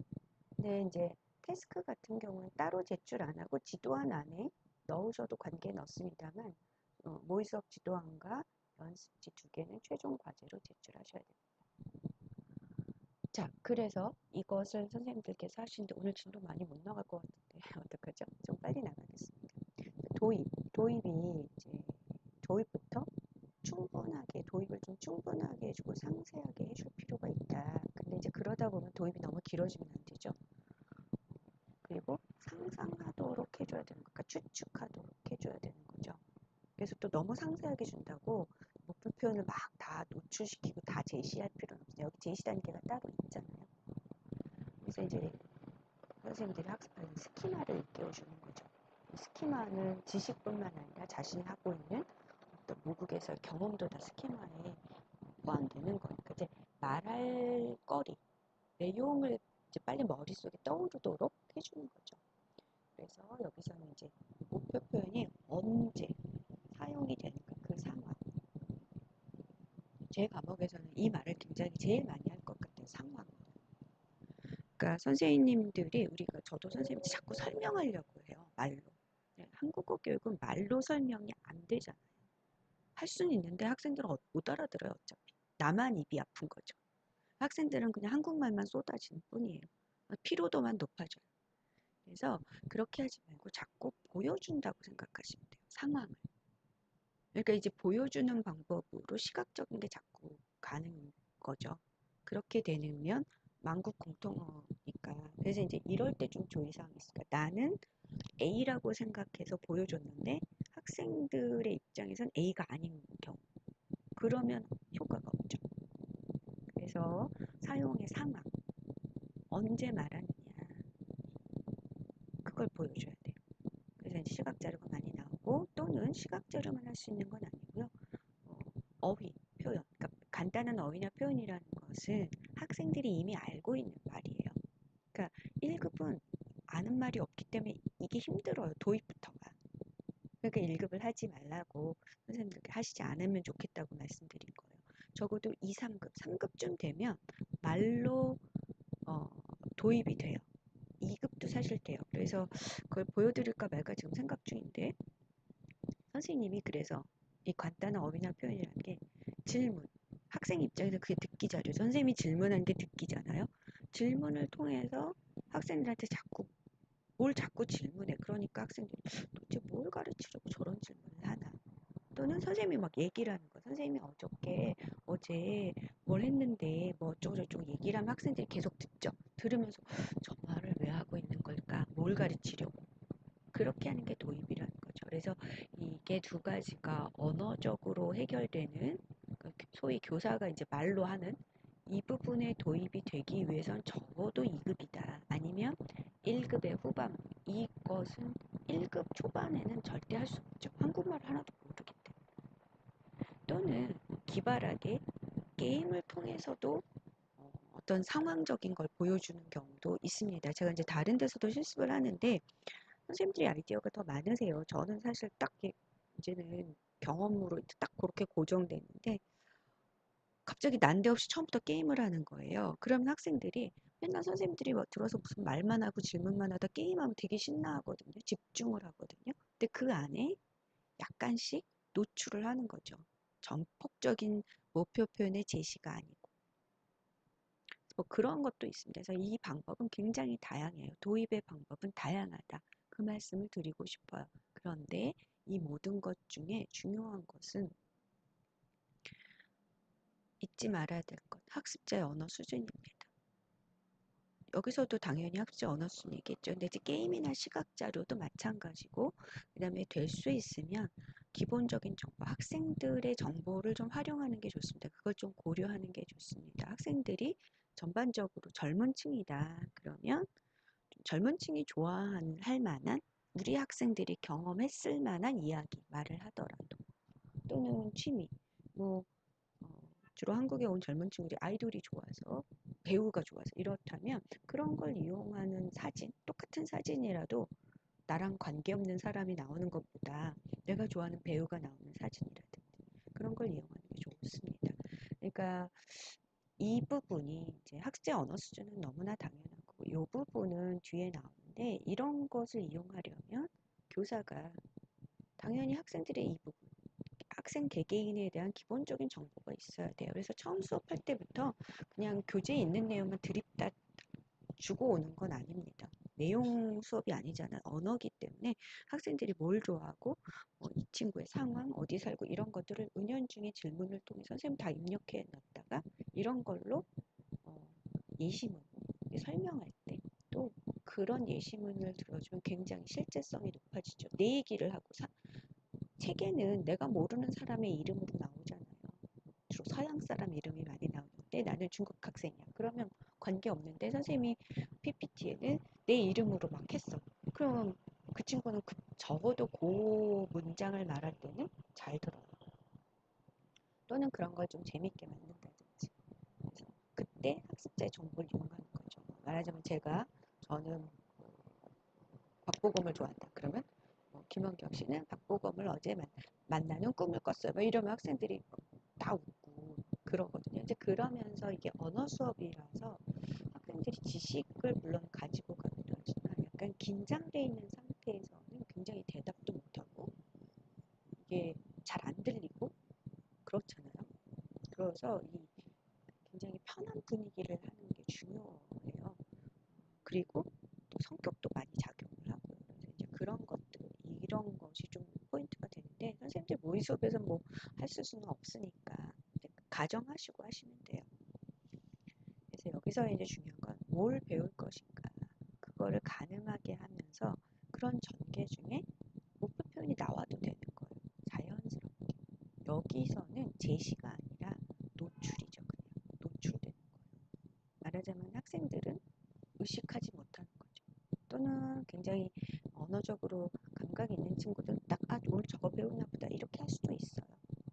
근데 이제 태스크 같은 경우는 따로 제출 안 하고 지도안 안에 넣으셔도 관계는 없습니다만 모의 수업 지도안과 연습지 두 개는 최종 과제로 제출하셔야 됩니다. 자, 그래서 이것을 선생님들께서 하시는데 오늘 진도 많이 못 나갈 것 같은데 어떡하죠? 좀 빨리 나가겠습니다. 도입이 이제 도입부터 충분하게 도입을 좀 충분하게 해주고 상세하게 해줄 필요가 있다. 근데 이제 그러다 보면 도입이 너무 길어지면 안 되죠. 그리고 상상하도록 해줘야 되는 거, 그러니까 추측하도록 해줘야 되는 거죠. 그래서 또 너무 상세하게 준다고 목표 표현을 막 다 노출시키고 다 제시할 필요는 없어요. 여기 제시 단계가 따로 있잖아요. 그래서 이제 선생님들이 학습할 때 스키마를 일깨워주는 거죠. 스키마는 지식뿐만 아니라 자신이 하고 있는 어떤 모국에서의 경험도 다 스키마에 포함되는 거니까 이제 말할 거리, 내용을 이제 빨리 머릿속에 떠오르도록 해주는 거죠. 그래서 여기서는 이제 목표 표현이 언제 사용이 되는가 그 상황. 제 과목에서는 이 말을 굉장히 제일 많이 할 것 같아요. 상황. 그러니까 선생님들이 우리가 저도 선생님이 자꾸 설명하려고 해요. 말로. 한국어 교육은 말로 설명이 안 되잖아요. 할 수는 있는데 학생들은 못 알아들어요. 어차피. 나만 입이 아픈 거죠. 학생들은 그냥 한국말만 쏟아지는 뿐이에요. 피로도만 높아져요. 그래서 그렇게 하지 말고 자꾸 보여준다고 생각하시면 돼요. 상황을. 그러니까 이제 보여주는 방법으로 시각적인 게 자꾸 가는 거죠. 그렇게 되면 만국 공통어니까. 그래서 이제 이럴 때 좀 조의사항이 있어요. 나는 A라고 생각해서 보여줬는데 학생들의 입장에선 A가 아닌 경우. 그러면 효과가 없죠. 그래서 사용의 상황, 언제 말하느냐 그걸 보여줘야 돼요. 그래서 이제 시각 자료가 많이 나오고 또는 시각 자료만 할 수 있는 건 아니고요. 어휘, 표현, 그러니까 간단한 어휘나 표현이라는 것은 학생들이 이미 알고 있는 말이에요. 그러니까 1급은 아는 말이 없기 때문에 이게 힘들어요. 도입부터가. 그러니까 1급을 하지 말라고 선생님들께 하시지 않으면 좋겠다고 말씀드린 거예요. 적어도 2, 3급, 3급쯤 되면 말로 도입이 돼요. 2급도 사실 돼요. 그래서 그걸 보여드릴까 말까 지금 생각 중인데 선생님이 그래서 이 간단한 어휘나 표현이라는 게 질문, 학생 입장에서 그게 듣기 자료, 선생님이 질문한 게 듣기잖아요. 질문을 통해서 학생들한테 자꾸 질문해. 그러니까 학생들이 도대체 뭘 가르치려고 저런 질문을 하나. 또는 선생님이 막 얘기를 하는 거. 선생님이 어제 뭘 했는데 뭐 어쩌고저쩌고 얘기를 하면 학생들이 계속 듣죠. 들으면서 저 말을 왜 하고 있는 걸까? 뭘 가르치려고. 그렇게 하는 게 도입이라는 거죠. 그래서 이게 두 가지가 언어적으로 해결되는 소위 교사가 이제 말로 하는 이 부분에 도입이 되기 위해선 적어도 2급이다. 아니면 1급의 후반. 이것은 1급 초반에는 절대 할 수 없죠. 한국말 하나도 모르기 때문에. 또는 기발하게 게임을 통해서도 어떤 상황적인 걸 보여주는 경우도 있습니다. 제가 이제 다른 데서도 실습을 하는데 선생님들이 아이디어가 더 많으세요. 저는 사실 딱 이제는 경험으로 딱 그렇게 고정돼 있는데 갑자기 난데없이 처음부터 게임을 하는 거예요. 그러면 학생들이 맨날 선생님들이 들어서 무슨 말만 하고 질문만 하다 게임하면 되게 신나하거든요. 집중을 하거든요. 근데 그 안에 약간씩 노출을 하는 거죠. 전폭적인 목표 표현의 제시가 아니고. 뭐 그런 것도 있습니다. 그래서 이 방법은 굉장히 다양해요. 도입의 방법은 다양하다. 그 말씀을 드리고 싶어요. 그런데 이 모든 것 중에 중요한 것은 잊지 말아야 될 것, 학습자의 언어 수준입니다. 여기서도 당연히 학습자 언어 수준이겠죠. 근데 이제 게임이나 시각 자료도 마찬가지고, 그 다음에 될 수 있으면 기본적인 정보, 학생들의 정보를 좀 활용하는 게 좋습니다. 그걸 좀 고려하는 게 좋습니다. 학생들이 전반적으로 젊은 층이다. 그러면 젊은 층이 할 만한 우리 학생들이 경험했을 만한 이야기, 말을 하더라도 또는 취미, 뭐 주로 한국에 온 젊은 친구들이 아이돌이 좋아서 배우가 좋아서 이렇다면 그런 걸 이용하는 사진, 똑같은 사진이라도 나랑 관계없는 사람이 나오는 것보다 내가 좋아하는 배우가 나오는 사진이라든지 그런 걸 이용하는 게 좋습니다. 그러니까 이 부분이 이제 학제 언어 수준은 너무나 당연한 거고 이 부분은 뒤에 나오는데 이런 것을 이용하려면 교사가 당연히 학생들의 이 부분 학생 개개인에 대한 기본적인 정보가 있어야 돼요. 그래서 처음 수업할 때부터 그냥 교재에 있는 내용만 드립다 주고 오는 건 아닙니다. 내용 수업이 아니잖아요. 언어기 때문에 학생들이 뭘 좋아하고 이 친구의 상황, 어디 살고 이런 것들을 은연중에 질문을 통해 선생님 다 입력해 놨다가 이런 걸로 예시문 설명할 때 또 그런 예시문을 들어주면 굉장히 실제성이 높아지죠. 내 얘기를 하고 책에는 내가 모르는 사람의 이름으로 나오잖아요. 주로 서양 사람 이름이 많이 나오는데 있는데 나는 중국 학생이야. 그러면 관계없는데 선생님이 PPT에는 내 이름으로 막 했어. 그럼 그 친구는 적어도 그 문장을 말할 때는 잘 들어요. 또는 그런 걸 좀 재밌게 만든다든지. 그래서 그때 학습자의 정보를 이용하는 거죠. 말하자면 저는 박보검을 좋아한다. 그러면 김원경 씨는 박보검을 어제 만나는 꿈을 꿨어요. 뭐 이러면 학생들이 다 웃고 그러거든요. 이제 그러면서 이게 언어 수업이라서 학생들이 지식을 물론 가지고 가긴 하지만 약간 긴장돼 있는 상태에서는 굉장히 대답도 못하고 이게 잘 안 들리고 그렇잖아요. 그래서 이 굉장히 편한 분위기를 하는 게 중요해요. 그리고 또 성격도 많이 작용을 하고요. 그래서 이제 그런 것들, 이런 것이 좀 포인트가 되는데 선생님들 모의 수업에서 뭐 할 수는 없으니까 가정하시고 하시면 돼요. 그래서 여기서 이제 중요한 건 뭘 배울 것인가 그거를 가늠하게 하면서 그런 전개 중에 목표 표현이 나와도 되는 거예요. 자연스럽게. 여기서는 제시가 아니라 노출이죠. 그냥 노출되는 거예요. 말하자면 학생들은 의식하지 못하는 거죠. 또는 굉장히 언어적으로 감각이 있는 친구들은 딱 오늘 저거 배우나 보다 이렇게 할 수도 있어요.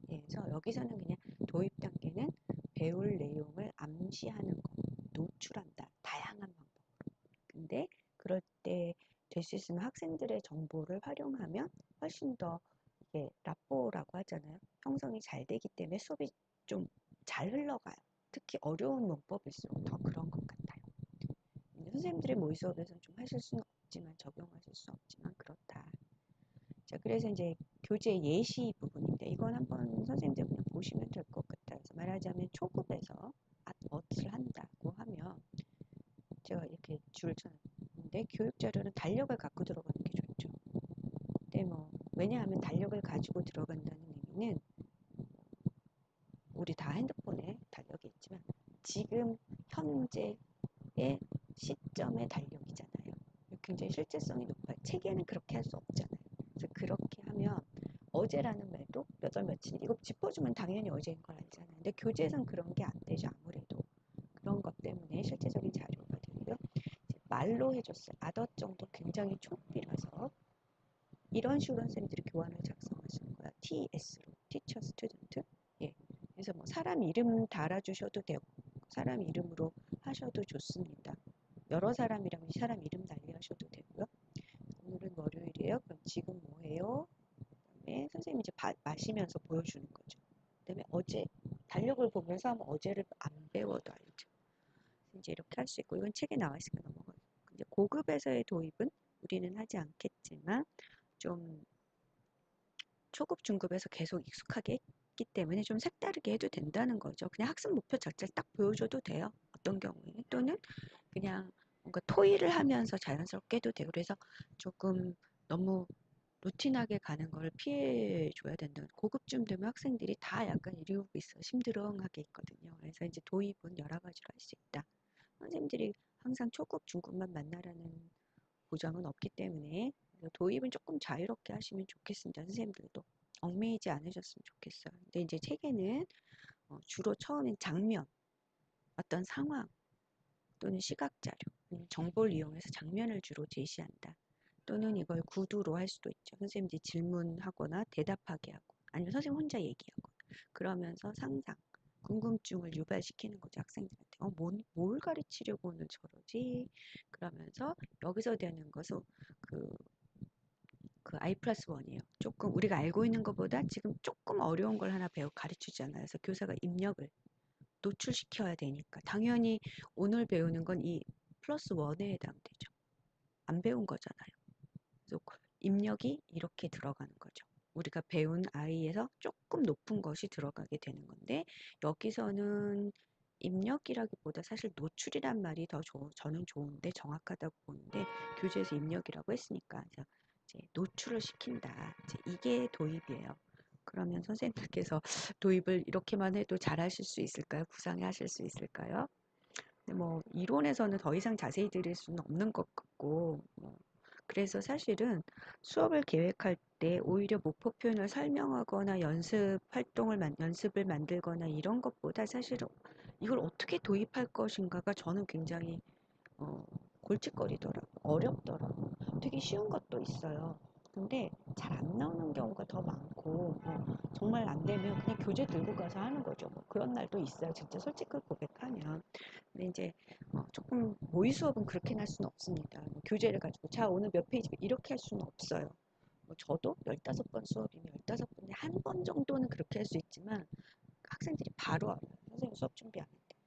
예, 그래서 여기서는 그냥 도입 단계는 배울 내용을 암시하는 거, 노출한다. 다양한 방법으로. 근데 그럴 때 될 수 있으면 학생들의 정보를 활용하면 훨씬 더 이게 라포라고 하잖아요. 형성이 잘 되기 때문에 수업이 좀 잘 흘러가요. 특히 어려운 문법일수록 더 그런 것 같아요. 선생님들의 모의 수업에서는 좀 하실 수는 없지만 적용하실 수 없지만 그렇다. 자, 그래서 이제 교재 예시 부분인데 이건 한번 선생님들 그냥 보시면 될 것 같아요. 그래서 말하자면 초급에서 엇을 한다고 하면 제가 이렇게 줄을 쳤는데 교육 자료는 달력을 갖고 들어가는 게 좋죠. 근데 뭐 왜냐하면 달력을 가지고 들어간다는 의미는 우리 다 핸드폰에 달력이 있지만 지금 현재의 시점의 달력이잖아요. 굉장히 실제성이 높아요. 책에는 그렇게 할 수 없잖아요. 그래서 그렇게 하면 어제라는 말도 몇 월 며칠 이거 짚어주면 당연히 어제인 걸 알잖아요. 근데 교재에선 그런 게 안 되죠. 아무래도 그런 것 때문에 실제적인 자료가 되고요. 말로 해줬어요. 아덧 정도 굉장히 초급이라서 이런 식으로 선생님들이 교환을 작성하시는 거야. TS로, Teacher Student. 예. 그래서 뭐 사람 이름 달아주셔도 되고 사람 이름으로 하셔도 좋습니다. 여러 사람이라면 이 사람 이름 달리하셔도 되고요. 오늘은 월요일이에요. 그럼 지금 뭐 해요? 그다음에 선생님이 이제 마시면서 보여주는 거죠. 그다음에 어제 달력을 보면서 하면 어제를 안 배워도 알죠. 이제 이렇게 할 수 있고 이건 책에 나와 있으니까 넘어가요. 이제 고급에서의 도입은 우리는 하지 않겠지만 좀 초급 중급에서 계속 익숙하게 했기 때문에 좀 색다르게 해도 된다는 거죠. 그냥 학습 목표 자체를 딱 보여줘도 돼요. 어떤 경우에는 또는 그냥 뭔가 토의를 하면서 자연스럽게 해도 되고 그래서 조금 너무 루틴하게 가는 걸 피해 줘야 된다는 고급쯤 되면 학생들이 다 약간 이러고 있어 심드렁하게 있거든요. 그래서 이제 도입은 여러 가지로 할 수 있다. 선생님들이 항상 초급 중급만 만나라는 보장은 없기 때문에 도입은 조금 자유롭게 하시면 좋겠습니다. 선생님들도 얽매이지 않으셨으면 좋겠어요. 근데 이제 책에는 주로 처음엔 장면, 어떤 상황 또는 시각 자료, 정보를 이용해서 장면을 주로 제시한다. 또는 이걸 구두로 할 수도 있죠. 선생님들이 질문하거나 대답하게 하고 아니면 선생님 혼자 얘기하고 그러면서 상상, 궁금증을 유발시키는 거죠. 학생들한테. 뭘 가르치려고 오늘 저러지? 그러면서 여기서 되는 것은 그, 그 I 플러스 원이에요. 조금 우리가 알고 있는 것보다 지금 조금 어려운 걸 하나 가르치잖아요. 그래서 교사가 입력을 노출시켜야 되니까 당연히 오늘 배우는 건 이 플러스 원에 해당되죠. 안 배운 거잖아요. 그래서 입력이 이렇게 들어가는 거죠. 우리가 배운 I에서 조금 높은 것이 들어가게 되는 건데 여기서는 입력이라기보다 사실 노출이란 말이 더 저는 좋은데 정확하다고 보는데 교재에서 입력이라고 했으니까 이제 노출을 시킨다. 이제 이게 도입이에요. 그러면 선생님들께서 도입을 이렇게만 해도 잘하실 수 있을까요? 구상해 하실 수 있을까요? 뭐 이론에서는 더 이상 자세히 드릴 수는 없는 것 같고 그래서 사실은 수업을 계획할 때 오히려 목표 표현을 설명하거나 연습을 만들거나 이런 것보다 사실은 이걸 어떻게 도입할 것인가가 저는 굉장히 어, 골칫거리더라고. 어렵더라고. 되게 쉬운 것도 있어요. 근데 잘 안 나오는 경우가 더 많고, 정말 안 되면 그냥 교재 들고 가서 하는 거죠. 뭐 그런 날도 있어요. 진짜 솔직히 고백하면. 근데 이제 조금 모의 수업은 그렇게 할 수는 없습니다. 뭐 교재를 가지고 자 오늘 몇 페이지 이렇게 할 수는 없어요. 뭐 저도 15번 수업이면 15번에 한 번 정도는 그렇게 할 수 있지만 학생들이 바로 알아요. 선생님 수업 준비 안 했다.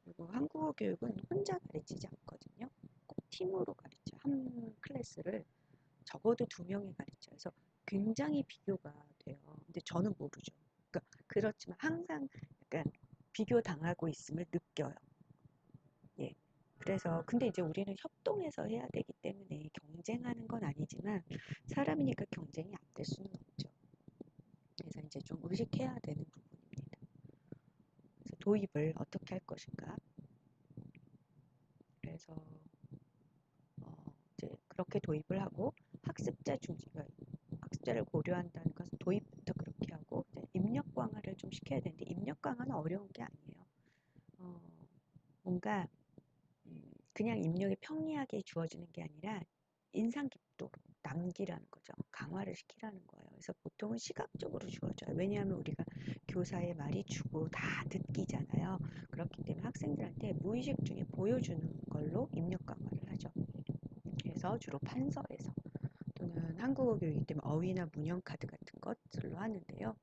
그리고 한국어 교육은 혼자 가르치지 않거든요. 꼭 팀으로 가르쳐. 한 클래스를 적어도 2명이 가르쳐. 그래서 굉장히 비교가 돼요. 근데 저는 모르죠. 그러니까 그렇지만 항상 약간 비교 당하고 있음을 느껴요. 예. 그래서 근데 이제 우리는 협동해서 해야 되기 때문에 경쟁하는 건 아니지만 사람이니까 경쟁이 안 될 수는 없죠. 그래서 이제 좀 의식해야 되는 부분입니다. 그래서 도입을 어떻게 할 것인가. 그래서 이제 그렇게 도입을 하고 학습자 중심, 학습자를 고려한다는 것은 도입부터 그렇게 하고 입력 강화를 좀 시켜야 되는데 입력 강화는 어려운 게 아니에요. 어, 뭔가 그냥 입력이 평이하게 주어지는 게 아니라 인상 깊도록 남기라는 거죠. 강화를 시키라는 거예요. 그래서 보통은 시각적으로 주어져요. 왜냐하면 우리가 교사의 말이 주고 다 듣기잖아요. 그렇기 때문에 학생들한테 무의식 중에 보여주는 걸로 입력 강화를 하죠. 그래서 주로 판서에서 또는 한국어 교육이기 때문에 어휘나 문형 카드 같은 것들로 하는데요.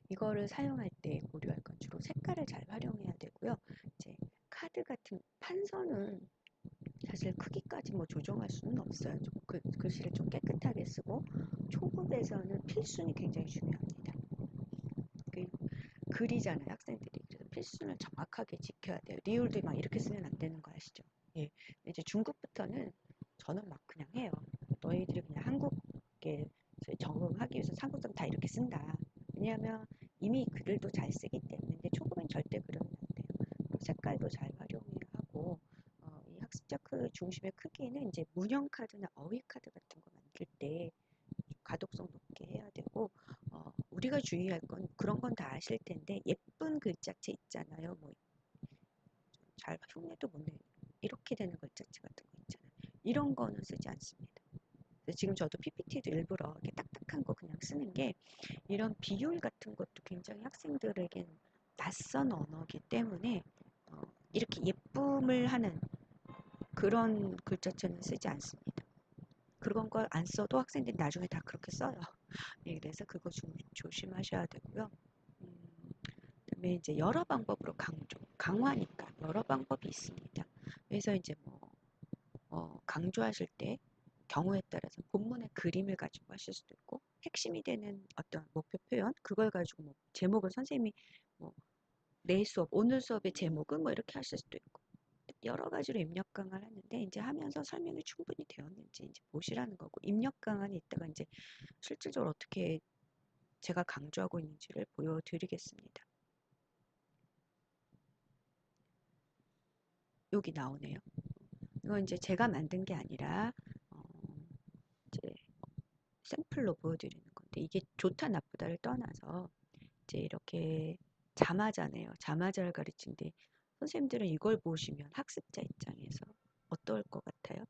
이거를 사용할 때 고려할 건 주로 색깔을 잘 활용해야 되고요. 이제 카드 같은 판서는 사실 크기까지 뭐 조정할 수는 없어요. 글씨를 좀 깨끗하게 쓰고 초급에서는 필순이 굉장히 중요합니다. 그 글이잖아요, 학생들이. 그래서 필순을 정확하게 지켜야 돼요. 리을도 막 이렇게 쓰면 안 되는 거 아시죠? 예. 이제 중급부터는 저는 막 그냥 해요. 너희들이 그냥 한국에 적응하기 위해서 상호점 다 이렇게 쓴다. 왜냐하면 이미 글도 잘 쓰기 때문에 근데 초급엔 절대 그러면 안 돼요. 색깔도 잘 활용해야 하고 이 학습자 중심의 크기는 이제 문형 카드나 어휘 카드 같은 거 만들 때 가독성 높게 해야 되고 우리가 주의할 건 그런 건 다 아실 텐데 예쁜 글자체 있잖아요. 뭐 잘 흉내도 못 내. 이렇게 되는 글자체 같은 거 있잖아요. 이런 거는 쓰지 않습니다. 지금 저도 PPT도 일부러 이렇게 딱딱한 거 그냥 쓰는 게 이런 비율 같은 것도 굉장히 학생들에겐 낯선 언어기 때문에 이렇게 예쁨을 하는 그런 글자체는 쓰지 않습니다. 그런 걸 안 써도 학생들이 나중에 다 그렇게 써요. 예, 그래서 그거 좀 조심하셔야 되고요. 그다음에 이제 여러 방법으로 강화니까 여러 방법이 있습니다. 그래서 이제 뭐 강조하실 때 경우에 따라서 본문의 그림을 가지고 하실 수도 있고 핵심이 되는 어떤 목표 표현 그걸 가지고 뭐 제목을 선생님이 뭐 내 수업 오늘 수업의 제목은 뭐 이렇게 하실 수도 있고 여러 가지로 입력 강화를 하는데 이제 하면서 설명이 충분히 되었는지 이제 보시라는 거고 입력 강화는 이따가 이제 실질적으로 어떻게 제가 강조하고 있는지를 보여드리겠습니다. 여기 나오네요. 이건 이제 제가 만든 게 아니라 어, 이제 샘플로 보여드리는 건데 이게 좋다 나쁘다를 떠나서 이제 이렇게 자마자네요. 자마자를 가르치는데 선생님들은 이걸 보시면 학습자 입장에서 어떨 것 같아요?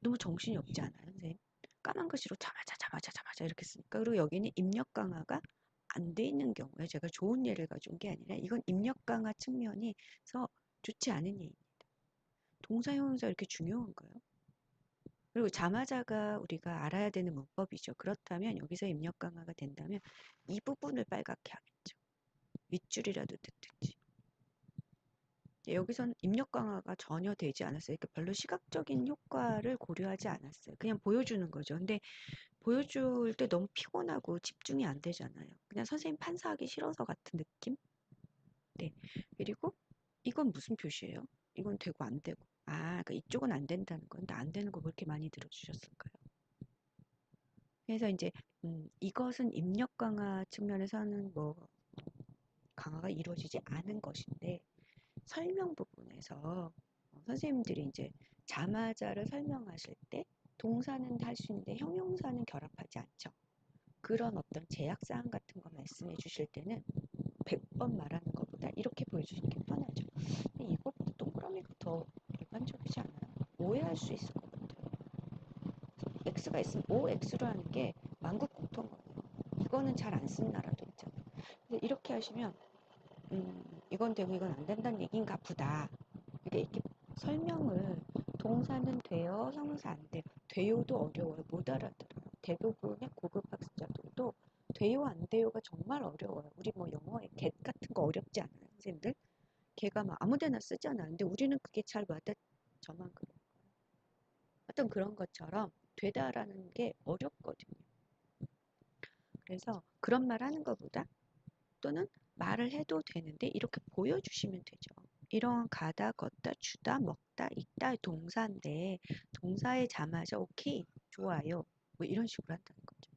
너무 정신이 없지 않아요, 선생님? 까만 글씨로 자마자 이렇게 쓰니까 그리고 여기는 입력 강화가 안 돼 있는 경우에 제가 좋은 예를 가져온 게 아니라 이건 입력 강화 측면에서 좋지 않은 예입니다. 동사 형용사 이렇게 중요한가요? 그리고 자마자가 우리가 알아야 되는 문법이죠. 그렇다면 여기서 입력 강화가 된다면 이 부분을 빨갛게 하겠죠. 윗줄이라도 듣든지. 여기선 입력 강화가 전혀 되지 않았어요. 그러니까 별로 시각적인 효과를 고려하지 않았어요. 그냥 보여주는 거죠. 근데 보여줄 때 너무 피곤하고 집중이 안 되잖아요. 그냥 선생님 판사하기 싫어서 같은 느낌? 네. 그리고 이건 무슨 표시예요? 이건 되고 안 되고. 아, 그러니까 이쪽은 안 된다는 건데 안 되는 거 왜 이렇게 많이 들어주셨을까요? 그래서 이제 이것은 입력 강화 측면에서는 뭐 강화가 이루어지지 않은 것인데 설명 부분에서 선생님들이 이제 자마자를 설명하실 때 동사는 할 수 있는데 형용사는 결합하지 않죠. 그런 어떤 제약사항 같은 거 말씀해 주실 때는 100번 말하는 것보다 이렇게 보여주시는 게 편하죠. 근데 이것보다 동그라미가 더 일반적이지 않아요? 오해할 수 있을 것 같아요. X가 있으면 OX로 하는 게 만국공통어예요. 이거는 잘 안 쓰는 나라도 있잖아요. 근데 이렇게 하시면 이건 되고 이건 안 된다는 얘기인가 보다. 이렇게 설명을 동사는 돼요, 형용사 안 돼요. 돼요도 어려워요. 못 알아들어요. 대부분의 고급 학습자들도 돼요, 안 돼요가 정말 어려워요. 우리 뭐 영어에 get 같은 거 어렵지 않아요, 선생님들? 걔가 막 아무 데나 쓰잖아. 근데 우리는 그게 잘 와닿, 저만 그런 거예요. 어떤 그런 것처럼 되다라는 게 어렵거든요. 그래서 그런 말 하는 것보다 또는 말을 해도 되는데 이렇게 보여주시면 되죠. 이런 가다, 걷다, 주다, 먹다, 있다 동사인데 동사에 자마자 오케이, 좋아요. 뭐 이런 식으로 한다는 거죠.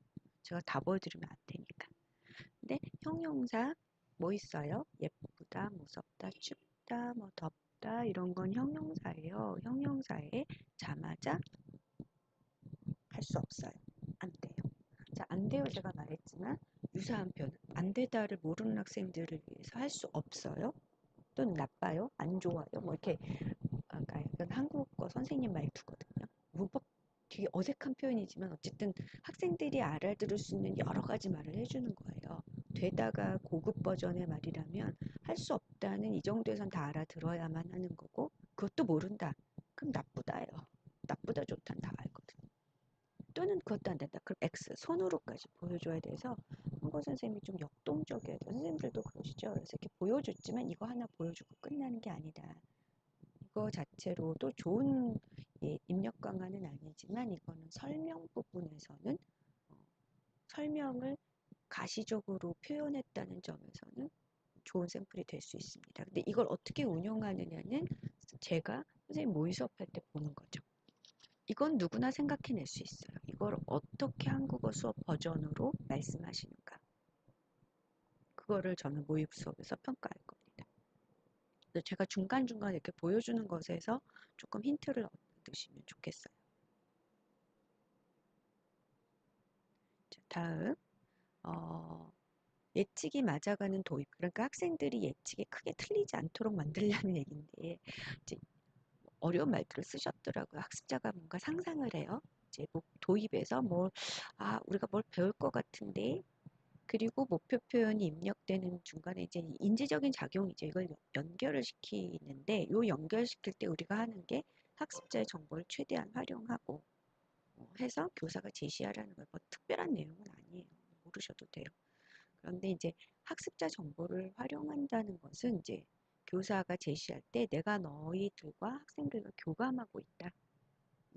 제가 다 보여드리면 안 되니까. 근데 형용사 뭐 있어요? 예쁘다, 무섭다, 춥다, 뭐 덥다 이런 건 형용사예요. 형용사에 자마자 할 수 없어요. 안 돼요. 자, 안 돼요 제가 말했지만 유사한 표현 안 되다를 모르는 학생들을 위해서 할 수 없어요. 또는 나빠요, 안 좋아요. 뭐 이렇게 아까 이건 한국어 선생님 말투거든요. 문법 되게 어색한 표현이지만 어쨌든 학생들이 알아들을 수 있는 여러 가지 말을 해주는 거예요. 되다가 고급 버전의 말이라면 할 수 없다는 이 정도에선 다 알아들어야만 하는 거고 그것도 모른다. 그럼 나쁘다예요. 나쁘다 좋다는 다 알거든요. 또는 그것도 안 된다. 그럼 X 손으로까지 보여줘야 돼서 한국 선생님이 좀 역동적이어야 돼요. 선생님들도 그러시죠. 그래서 이렇게 보여줬지만 이거 하나 보여주고 끝나는 게 아니다. 이거 자체로도 좋은 입력 강화는 아니지만 이거는 설명 부분에서는 어, 설명을 가시적으로 표현했다는 점에서는 좋은 샘플이 될 수 있습니다. 근데 이걸 어떻게 운용하느냐는 제가 선생님 모의 수업할 때 보는 거죠. 이건 누구나 생각해낼 수 있어요. 이걸 어떻게 한국어 수업 버전으로 말씀하시는가. 그거를 저는 모의 수업에서 평가할 겁니다. 그래서 제가 중간중간 이렇게 보여주는 것에서 조금 힌트를 얻으시면 좋겠어요. 자, 다음 예측이 맞아가는 도입. 그러니까 학생들이 예측이 크게 틀리지 않도록 만들려는 얘기인데 이제 어려운 말들을 쓰셨더라고요. 학습자가 뭔가 상상을 해요. 이제 뭐 도입에서 우리가 뭘 배울 것 같은데 그리고 목표 표현이 입력되는 중간에 이제 인지적인 작용이죠. 이걸 연결을 시키는데 요 연결시킬 때 우리가 하는 게 학습자의 정보를 최대한 활용하고 해서 교사가 제시하라는 거예요. 뭐 특별한 내용은 아니에요. 모르셔도 돼요. 그런데 이제 학습자 정보를 활용한다는 것은 이제 교사가 제시할 때 내가 너희들과 학생들과 교감하고 있다.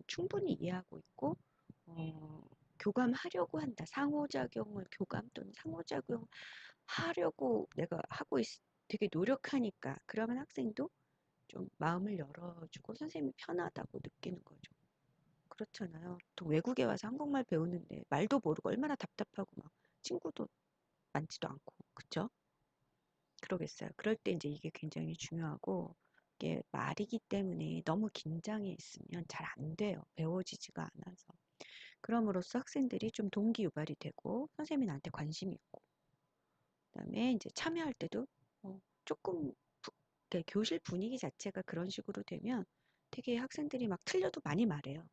충분히 이해하고 있고 교감하려고 한다. 상호작용을 교감 또는 상호작용 하려고 내가 하고 되게 노력하니까 그러면 학생도 좀 마음을 열어주고 선생님이 편하다고 느끼는 거죠. 그렇잖아요. 또 외국에 와서 한국말 배우는데 말도 모르고 얼마나 답답하고 막 친구도 많지도 않고 그쵸? 그러겠어요. 그럴 때 이제 이게 굉장히 중요하고 이게 말이기 때문에 너무 긴장해 있으면 잘 안 돼요. 배워지지가 않아서. 그럼으로써 학생들이 좀 동기 유발이 되고 선생님이 나한테 관심이 있고 그다음에 이제 참여할 때도 조금 교실 분위기 자체가 그런 식으로 되면 되게 학생들이 막 틀려도 많이 말해요.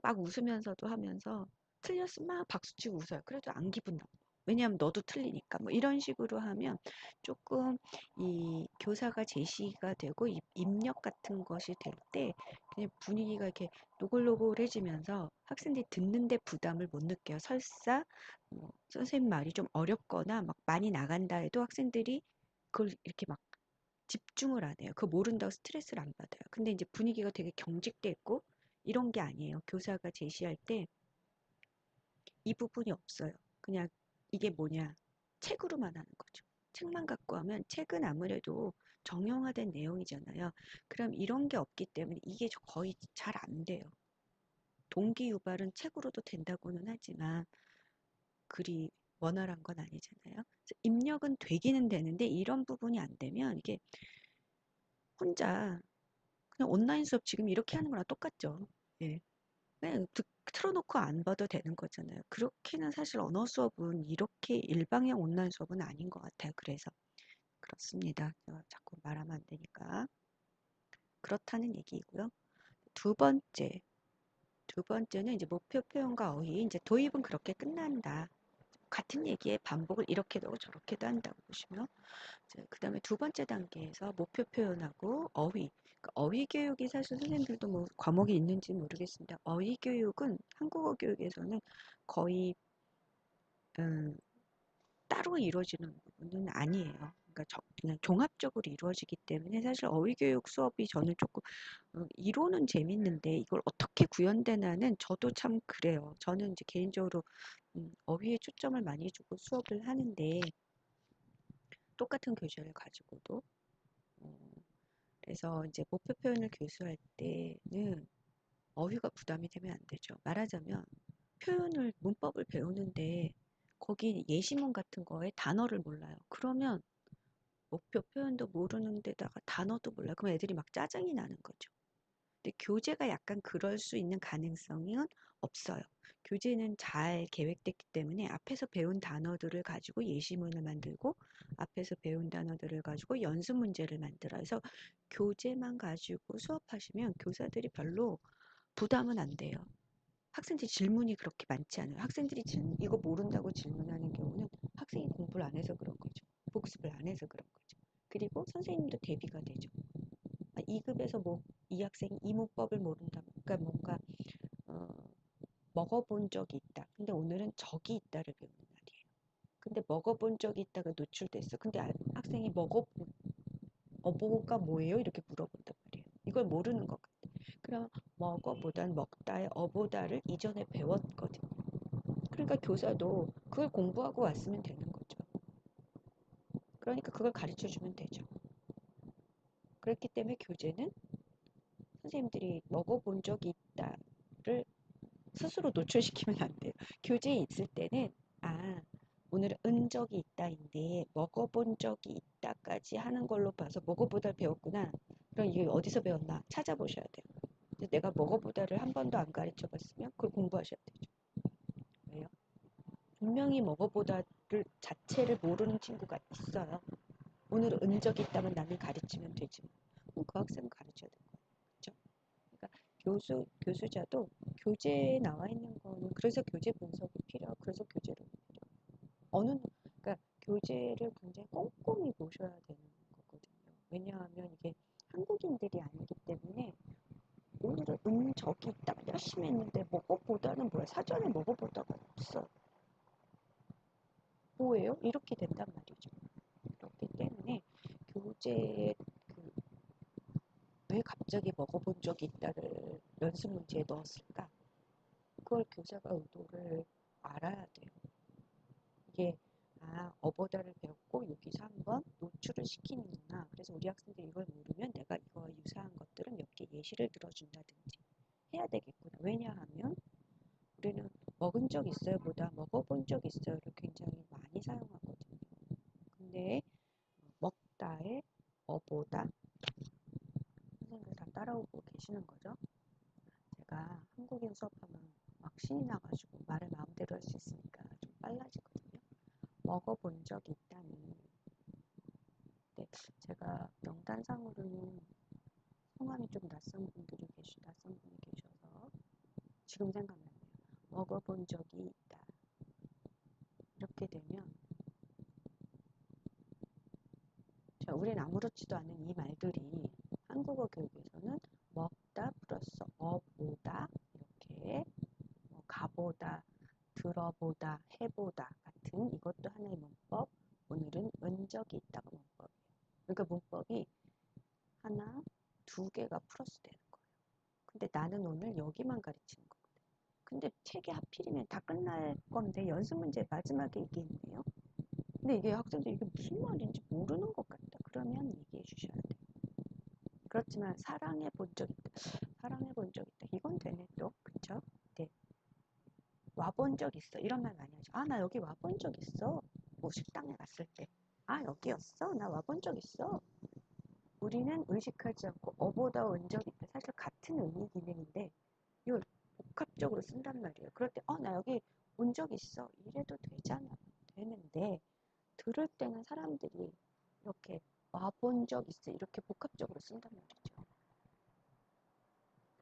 막 웃으면서도 하면서 틀렸으면 막 박수치고 웃어요. 그래도 안 기분 나빠. 왜냐하면 너도 틀리니까. 뭐 이런 식으로 하면 조금 이 교사가 제시가 되고 입력 같은 것이 될 때 그냥 분위기가 이렇게 노골노골해지면서 학생들이 듣는데 부담을 못 느껴요. 설사 뭐 선생님 말이 좀 어렵거나 막 많이 나간다 해도 학생들이 그걸 이렇게 막 집중을 안 해요. 그거 모른다고 스트레스를 안 받아요. 근데 이제 분위기가 되게 경직돼 있고 이런 게 아니에요. 교사가 제시할 때 이 부분이 없어요. 그냥 이게 뭐냐 책으로만 하는 거죠. 책만 갖고 하면 책은 아무래도 정형화된 내용이잖아요. 그럼 이런 게 없기 때문에 이게 거의 잘 안 돼요. 동기 유발은 책으로도 된다고는 하지만 그리 원활한 건 아니잖아요. 그래서 입력은 되기는 되는데 이런 부분이 안 되면 이게 혼자 그냥 온라인 수업 지금 이렇게 하는 거랑 똑같죠. 예. 네, 틀어놓고 안 봐도 되는 거잖아요. 그렇게는 사실 언어 수업은 이렇게 일방향 온라인 수업은 아닌 것 같아요. 그래서 그렇습니다. 제가 자꾸 말하면 안 되니까. 그렇다는 얘기이고요. 두 번째, 두 번째는 이제 목표 표현과 어휘. 이제 도입은 그렇게 끝난다. 같은 얘기의 반복을 이렇게도 하고 저렇게도 한다고 보시면, 그 다음에 두 번째 단계에서 목표 표현하고 어휘. 그러니까 어휘 교육이 사실 선생님들도 뭐 과목이 있는지 모르겠습니다. 어휘 교육은 한국어 교육에서는 거의 음, 따로 이루어지는 부분은 아니에요. 그러니까 그냥 종합적으로 이루어지기 때문에 사실 어휘 교육 수업이 저는 조금 이론은 재밌는데 이걸 어떻게 구현되나는 저도 참 그래요. 저는 이제 개인적으로 어휘에 초점을 많이 주고 수업을 하는데 똑같은 교재를 가지고도 그래서 이제 목표 표현을 교수할 때는 어휘가 부담이 되면 안 되죠. 말하자면 표현을 문법을 배우는데 거기 예시문 같은 거에 단어를 몰라요. 그러면 목표 표현도 모르는 데다가 단어도 몰라요. 그럼 애들이 막 짜증이 나는 거죠. 근데 교재가 약간 그럴 수 있는 가능성은 없어요. 교재는 잘 계획됐기 때문에 앞에서 배운 단어들을 가지고 예시문을 만들고 앞에서 배운 단어들을 가지고 연습 문제를 만들어요. 그래서 교재만 가지고 수업하시면 교사들이 별로 부담은 안 돼요. 학생들이 질문이 그렇게 많지 않아요. 학생들이 이거 모른다고 질문하는 경우는 학생이 공부를 안 해서 그런 거죠. 복습을 안 해서 그런 거죠. 그리고 선생님도 대비가 되죠. 2급에서 뭐 이 학생이 이 문법을 모른다. 그러니까 뭔가 어, 먹어본 적이 있다. 근데 오늘은 적이 있다를 배우는 날이에요. 근데 먹어본 적이 있다가 노출됐어. 근데 학생이 어보가 뭐예요? 이렇게 물어본단 말이에요. 이걸 모르는 것 같아. 그럼 먹어보단 먹다의 어보다를 이전에 배웠거든요. 그러니까 교사도 그걸 공부하고 왔으면 되는 거죠. 그러니까 그걸 가르쳐 주면 되죠. 그렇기 때문에 교재는 선생님들이 먹어본 적이 있다를 스스로 노출시키면 안 돼요. 교재에 있을 때는 오늘은 은 적이 있다인데 먹어본 적이 있다까지 하는 걸로 봐서 먹어보다 배웠구나. 그럼 이게 어디서 배웠나 찾아보셔야 돼요. 내가 먹어보다를 한 번도 안 가르쳐 봤으면 그걸 공부하셔야 되죠. 왜요? 분명히 먹어보다를 자체를 모르는 친구가 있어요. 오늘은 은 적이 있다면 나는 가르치면 되지. 그럼 그 학생은 가르쳐야 될 거예요. 그렇죠? 그러니까 교수자도 교재에 나와 있는 거는 그래서 교재 분석이 필요하고 그래서 교재를 필요해요. 그러니까 교재를 굉장히 꼼꼼히 보셔야 되는 거거든요. 왜냐하면 이게 한국인들이 아니기 때문에 오늘은 적이 있다가 열심히 했는데 먹어보다는 뭐야? 사전에 먹어보다가 없어. 뭐예요? 이렇게 된단 말이죠. 그렇기 때문에 교재에 왜 갑자기 먹어본 적이 있다를 연습 문제에 넣었을까? 그걸 교사가 의도를 알아야 돼요. 이게 어보다를 배웠고 여기서 한번 노출을 시키는구나. 그래서 우리 학생들이 이걸 모르면 내가 이거와 유사한 것들은 몇 개 예시를 들어준다든지 해야 되겠구나. 왜냐하면 우리는 먹은 적 있어요 보다 먹어본 적 있어요를 굉장히 많이 사용하거든요. 근데 먹다에 어보다 선생님들 다 따라오고 계시는 거죠. 제가 한국인 수업하면 막 신이 나가지고 말을 마음대로 할 수 있으니까 좀 빨라지거든요. 먹어본 적이 있다니. 네, 제가 명단상으로는 성함이 좀 낯선 분이 계셔서 지금 생각나네요. 먹어본 적이 있다. 이렇게 되면 우린 아무렇지도 않은 이 말들이 한국어 교육에서는 먹다 플러스 어보다 이렇게 가보다, 들어보다, 해보다 같은 이것도 하나의 문법. 오늘은 은적이 있다가 문법이에요. 그러니까 문법이 하나, 두 개가 플러스 되는 거예요. 근데 나는 오늘 여기만 가르치는 거거든. 근데 책이 하필이면 다 끝날 건데 연습 문제 마지막에 이게 있네요. 근데 이게 학생들이 이게 무슨 말인지 모르는 것 같다. 그러면 얘기해 주셔야 돼요. 그렇지만 사랑해 본 적 있다. 사랑해 본 적 있다. 이건 되네 또. 그쵸? 네. 와본 적 있어. 이런 말 많이 하죠. 나 여기 와본 적 있어. 뭐 식당에 갔을 때. 여기였어? 나 와본 적 있어. 우리는 의식하지 않고 어보다 온 적 있다. 사실 같은 의미 기능인데 이 복합적으로 쓴단 말이에요. 그럴 때 나 여기 온 적 있어 이래도 되잖아. 되는데 들을 때는 사람들이 이렇게 와본 적 있어 이렇게 복합적으로 쓴단 말이죠.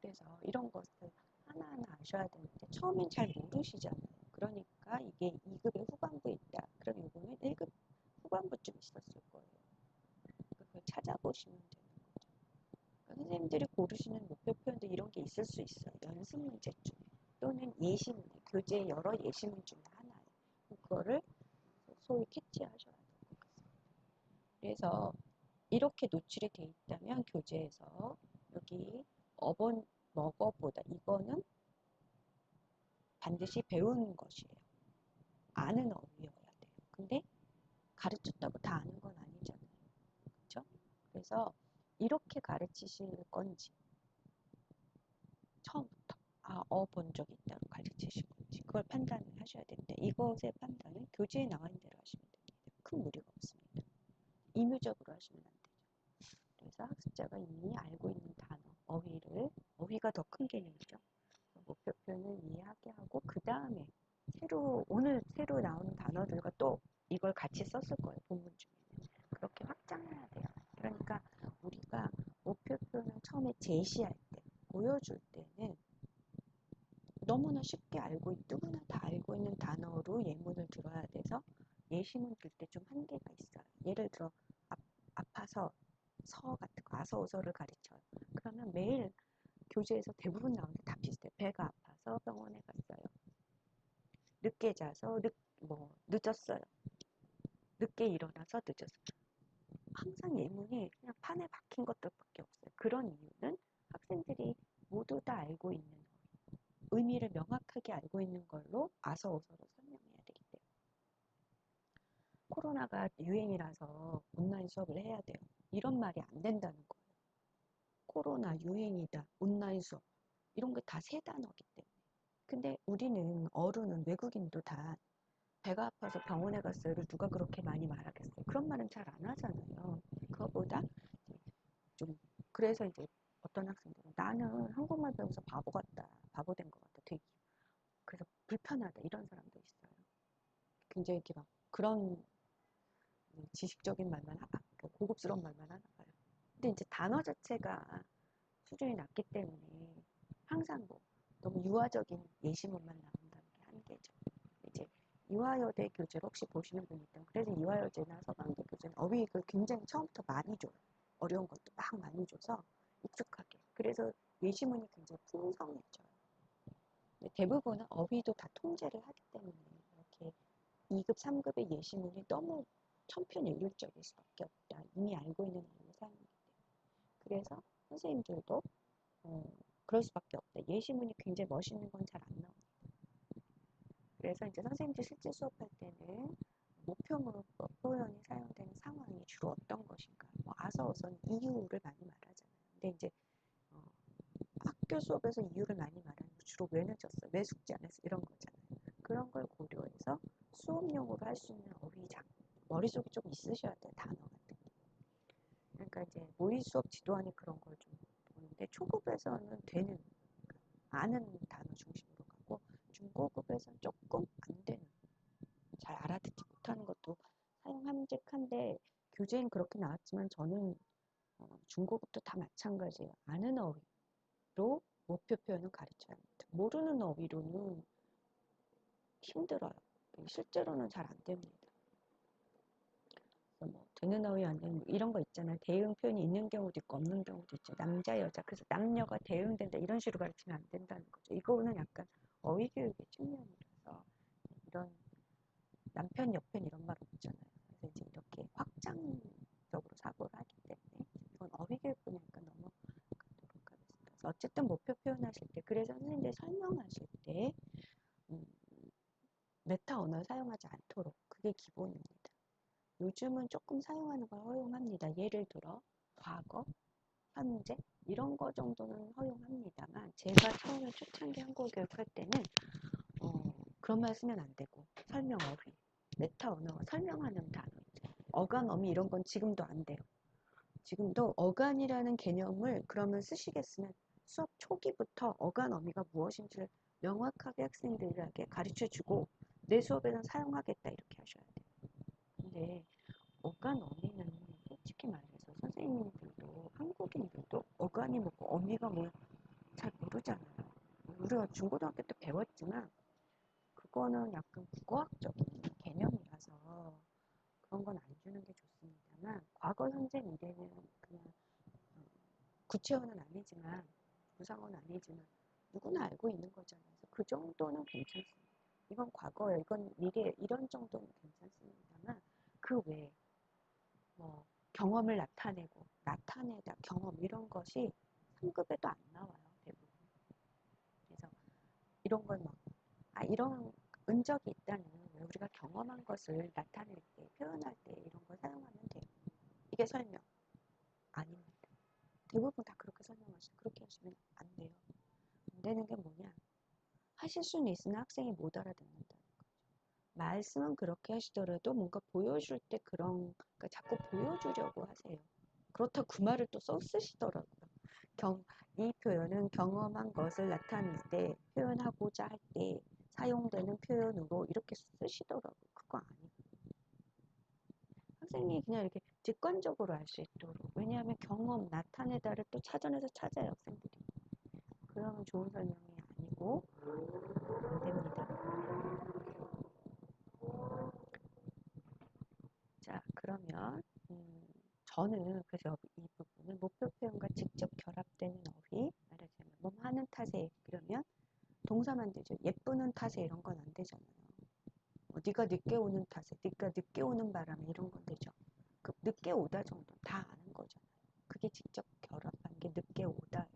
그래서 이런 것을 하나하나 아셔야 되는데 처음엔 잘 모르시잖아요. 그러니까 이게 2급의 후반부에 있다. 그럼 이거는 1급 후반부쯤 있었을 거예요. 그걸 찾아보시면 되는 거죠. 그러니까 선생님들이 고르시는 목표 표현도 이런 게 있을 수 있어요. 연습 문제 중에 또는 예시문제, 교재 여러 예시문 중에 하나예요. 그거를 소위 캐치하셔야 될 것 같습니다. 그래서 이렇게 노출이 돼 있다면 교재에서 여기 어번 먹어보다 이거는 반드시 배우는 것이에요. 아는 어휘여야 돼요. 근데 가르쳤다고 다 아는 건 아니잖아요. 그렇죠? 그래서 이렇게 가르치실 건지 처음부터 본 적이 있다고 가르치실 건지 그걸 판단을 하셔야 되는데 이것의 판단은 교재에 나와 있는 대로 하시면 됩니다. 큰 무리가 없습니다. 임의적으로 하시면 안 되죠. 그래서 학습자가 이미 알고 있는 단어, 어휘가 더 큰 개념이죠. 목표표는 이해하게 하고 그 다음에 오늘 새로 나오는 단어들과 또 이걸 같이 썼을 거예요. 본문 중에는. 그렇게 확장해야 돼요. 그러니까 우리가 목표표는 처음에 제시할 때, 보여줄 때는 너무나 쉽게 누구나 다 알고 있는 단어로 예문을 들어야 돼서 예시문 들 때 좀 한계가 있어요. 예를 들어 아파서 서 같은 거 아서오서를 가르쳐요. 그러면 매일 교재에서 대부분 나오는 게 다 비슷해요. 배가 아파서 병원에 갔어요. 늦게 자서 늦었어요. 늦게 일어나서 늦었어요. 항상 예문이 그냥 판에 박힌 것들밖에 없어요. 그런 이유는 학생들이 모두 다 알고 있는 의미를 명확하게 알고 있는 걸로 아서오서로 설명해야 되기 때문에 코로나가 유행이라서 온라인 수업을 해야 돼요. 이런 말이 안 된다는 거예요. 코로나 유행이다. 온라인 수업. 이런 게 다 세 단어기 때문에. 근데 우리는 어른은 외국인도 다 배가 아파서 병원에 갔어요를 누가 그렇게 많이 말하겠어요. 그런 말은 잘 안 하잖아요. 그거보다 좀 그래서 이제 어떤 학생들은 나는 한국말 배워서 바보 같다. 바보 된 것 같다. 되게 그래서 불편하다. 이런 사람도 있어요. 굉장히 이렇게 막 그런 지식적인 말만 고급스러운 말만 하나 봐요. 근데 이제 단어 자체가 수준이 낮기 때문에 항상 너무 유아적인 예시문만 나온다는 게 한계죠. 이제 이화여대 교재를 혹시 보시는 분이 있다면 그래서 이화여대나 서강대 교재는 어휘를 굉장히 처음부터 많이 줘요. 어려운 것도 막 많이 줘서 익숙하게. 그래서 예시문이 굉장히 풍성해져요. 근데 대부분은 어휘도 다 통제를 하기 때문에 이렇게 2급, 3급의 예시문이 너무 천편일률적일 수밖에 없다. 이미 알고 있는 언어를 사용하기 때문에. 그래서 선생님들도 그럴 수밖에 없다. 예시문이 굉장히 멋있는 건 잘 안 나옵니다. 그래서 이제 선생님들 실제 수업할 때는 목표문 표현이 사용되는 상황이 주로 어떤 것인가. 아서어선 이유를 많이 말하잖아요. 근데 이제 학교 수업에서 이유를 많이 말하는 거 주로 왜 늦었어? 왜 숙제 안 했어? 이런 거잖아요. 그런 걸 고려해서 수업용으로 할 수 있는 어휘장 머릿속에 좀 있으셔야 돼요. 단어 같은 게. 그러니까 이제 모의 수업 지도안이 그런 걸 좀 보는데 초급에서는 되는 아는 단어 중심으로 가고 중고급에서는 조금 안 되는 잘 알아듣지 못하는 것도 사용함직한데 교재엔 그렇게 나왔지만 저는 중고급도 다 마찬가지예요. 아는 어휘로 목표 표현을 가르쳐야 합니다. 모르는 어휘로는 힘들어요. 실제로는 잘 안 됩니다. 되는 어휘 안 되는 이런 거 있잖아요. 대응 표현이 있는 경우도 있고 없는 경우도 있죠. 남자 여자 그래서 남녀가 대응된다 이런 식으로 가르치면 안 된다는 거죠. 이거는 약간 어휘 교육의 측면이라서 이런 남편 여편 이런 말 없잖아요. 그래서 이제 이렇게 확장적으로 사고를 하기 때문에 이건 어휘 교육 분야니까 넘어가도록 하겠습니다. 그래서 어쨌든 목표 표현하실 때 그래서 선생님들 설명하실 때 메타 언어를 사용하지 않도록 그게 기본입니다. 요즘은 조금 사용하는 걸 허용합니다. 예를 들어 과거, 현재 이런 거 정도는 허용합니다만 제가 처음에 초창기 한국어 교육할 때는 그런 말 쓰면 안 되고 설명 어휘, 메타 언어가 설명하는 단어 어간 어미 이런 건 지금도 안 돼요. 지금도 어간이라는 개념을 그러면 쓰시겠으면 수업 초기부터 어간 어미가 무엇인지를 명확하게 학생들에게 가르쳐주고 내 수업에는 사용하겠다 이렇게 하셔야 돼요. 근데 어간 어미는 솔직히 말해서 선생님들도 한국인들도 어간이 뭐고 어미가 뭐 잘 모르잖아요. 우리가 중고등학교 때 배웠지만 그거는 약간 국어학적인 개념이라서 그런 건 안 주는 게 좋습니다만 과거 현재 미래는 그냥 구체어는 아니지만 부상어는 아니지만 누구나 알고 있는 거잖아요. 그래서 그 정도는 괜찮습니다. 이건 과거예요. 이건 미래 이런 정도는 괜찮습니다만 그 외에 뭐 경험을 나타내다 경험 이런 것이 3급에도 안 나와요. 대부분. 그래서 이런 걸 막 이런 은적이 있다는 우리가 경험한 것을 나타낼 때 표현할 때 이런 걸 사용하면 돼요. 이게 설명 아닙니다. 대부분 다 그렇게 설명하시죠. 그렇게 하시면 안 돼요. 안 되는 게 뭐냐? 하실 수는 있으나 학생이 못 알아듣는다는 거죠. 말씀은 그렇게 하시더라도 뭔가 보여줄 때 그러니까 자꾸 보여주려고 하세요. 그렇다고 그 말을 또 쓰시더라고요. 이 표현은 경험한 것을 나타낼 때 표현하고자 할 때 사용되는 표현으로 이렇게 쓰시더라고요. 그거 아니에요. 학생이 그냥 이렇게 직관적으로 알 수 있도록. 왜냐하면 경험, 나타내다를 또 사전에서 찾아요, 학생들이. 그러면 좋은 설명이 아니고 안 됩니다. 자, 그러면 저는 그래서 이 부분은 목표 표현과 직접 결합되는 어휘, 말하자면 몸 하는 탓에 그러면 동사만 되죠. 예쁘는 탓에 이런 건 안 되잖아요. 네가 늦게 오는 탓에, 네가 늦게 오는 바람에 이런 건 되죠. 그 늦게 오다 정도 다 아는 거잖아요. 그게 직접 결합한 게 늦게 오다예요.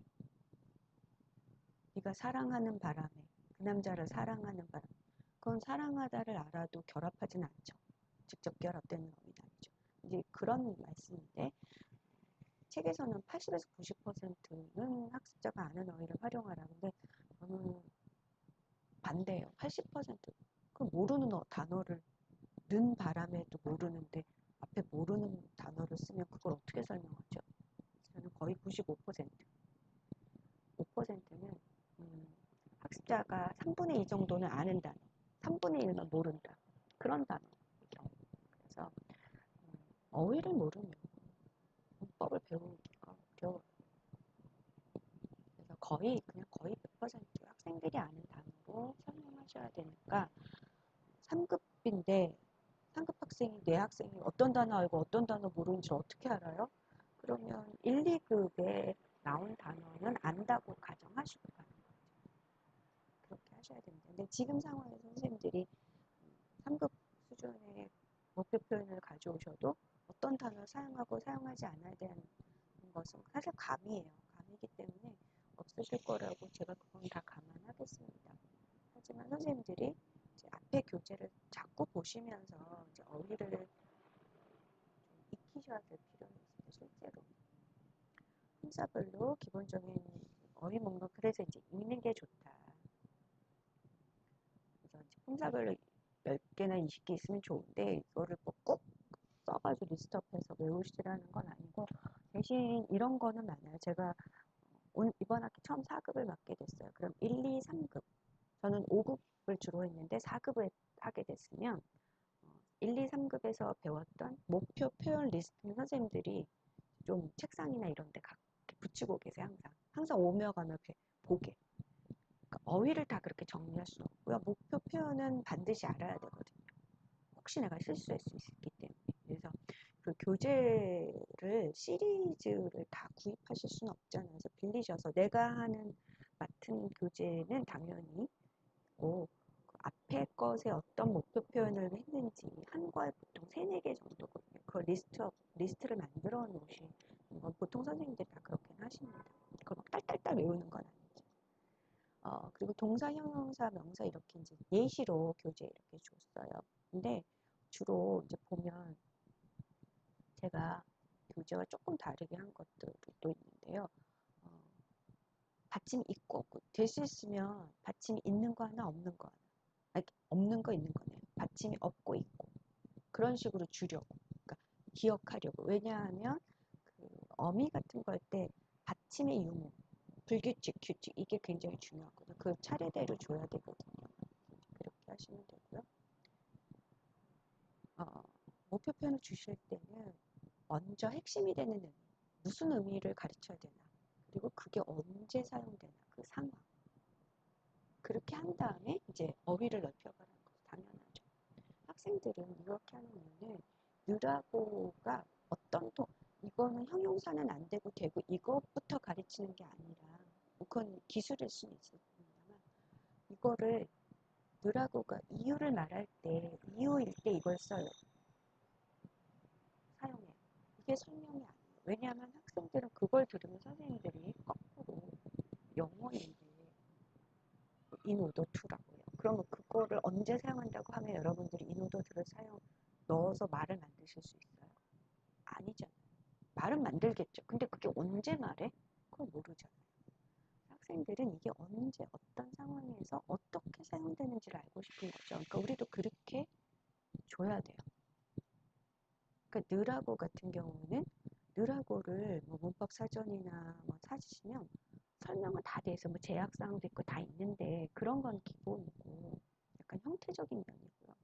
네가 사랑하는 바람에, 그 남자를 사랑하는 바람에, 그건 사랑하다를 알아도 결합하진 않죠. 직접 결합되는 어휘는 아니죠. 이제 그런 말씀인데 책에서는 80에서 90%는 학습자가 아는 어휘를 활용하라고 하는데 저는 반대예요. 80%. 그 모르는 단어를 는 바람에도 모르는데 앞에 모르는 단어를 쓰면 그걸 어떻게 설명하죠? 저는 거의 95%. 5%는 학습자가 3분의 2 정도는 아는 단어, 3분의 1만 모른다. 그런 단어의 경우. 그래서 어휘를 모르면 문법을 배우기가 어려워요. 그래서 거의 100% 학생들이 아는 단어로 설명하셔야 되니까 3급인데 3급 학생이 내 학생이 어떤 단어 알고 어떤 단어 모르는지 어떻게 알아요? 그러면 1, 2급에 나온 단어는 안다고 가정하시고 가는 거죠. 그렇게 하셔야 됩니다. 근데 지금 상황에서 선생님들이 3급 수준의 목표 표현을 가져오셔도 어떤 단어를 사용하고 사용하지 않아야 되는 것은 사실 감이에요. 감이기 때문에 없으실 거라고 제가 그건 다 감안하겠습니다. 하지만 선생님들이 이제 앞에 교재를 자꾸 보시면서 이제 어휘를 좀 익히셔야 될 필요는 있습니다. 실제로. 품사별로 기본적인 어휘 목록 그래서 이제 읽는 게 좋다. 그래서 이제 품사별로 10개나 20개 있으면 좋은데 이거를 꼭 써가지고 리스트업해서 외우시라는 건 아니고 대신 이런 거는 많아요. 제가 이번 학기 처음 4급을 맡게 됐어요. 그럼 1, 2, 3급 저는 5급을 주로 했는데 4급을 하게 됐으면 1, 2, 3급에서 배웠던 목표 표현 리스트는 선생님들이 좀 책상이나 이런 데 붙이고 계세요. 항상 오며 가며 보게. 그러니까 어휘를 다 그렇게 정리할 수는 없고요. 목표 표현은 반드시 알아야 되거든요. 혹시 내가 실수할 수 있기 때문에. 그래서 그 교재를 시리즈를 다 구입하실 수는 없잖아요. 그래서 빌리셔서 내가 맡은 교재는 당연히 그 앞에 것에 어떤 목표 표현을 했는지 한 거에 보통 3, 4개 정도거든요. 그 리스트를 만들어 놓으신 건 보통 선생님들이 다 그렇게 하십니다. 그걸 막 딸딸딸 외우는 건 아니죠. 그리고 동사, 형용사, 명사 이렇게 이제 예시로 교재에 이렇게 줬어요. 근데 주로 이제 보면 제가 교재와 조금 다르게 한 것들이 또 있는데요. 어, 받침이 있고 없고 될 수 있으면 받침이 있는 거 하나 없는 거 하나 아니, 없는 거 있는 거네요. 받침이 없고 있고 그런 식으로 주려고 그러니까 기억하려고 왜냐하면 그 어미 같은 거 할 때 받침의 유무 불규칙, 규칙 이게 굉장히 중요하거든요. 그 차례대로 줘야 되거든요. 그렇게 하시면 되고요. 어, 목표편을 주실 때는 먼저 핵심이 되는 의미, 무슨 의미를 가르쳐야 되나, 그리고 그게 언제 사용되나, 그 상황. 그렇게 한 다음에 이제 어휘를 넓혀가라는 것도 당연하죠. 학생들은 이렇게 하는 이유는 느라고가 어떤 이거는 형용사는 안 되고 되고 이것부터 가르치는 게 아니라 그건 기술일 수는 있습니다만 이거를 느라고가 이유를 말할 때 이유일 때 이걸 써요. 사용해요. 이게 설명이 아니에요. 왜냐하면 학생들은 그걸 들으면 선생님들이 거꾸로 영어인데 인오더 투라고 해요. 그러면 그거를 언제 사용한다고 하면 여러분들이 인오더 투를 넣어서 말을 만드실 수 있어요? 아니잖아요. 말은 만들겠죠. 근데 그게 언제 말해? 그걸 모르잖아요. 학생들은 이게 언제 어떤 상황에서 어떻게 사용되는지를 알고 싶은 거죠. 그러니까 우리도 그렇게 줘야 돼요. 그러니까 느라고 같은 경우는 느라고를 뭐 문법 사전이나 뭐 찾으시면 설명은 다 돼 있어. 뭐 제약사항도 있고 다 있는데 그런 건 기본이고 약간 형태적인 면이고요.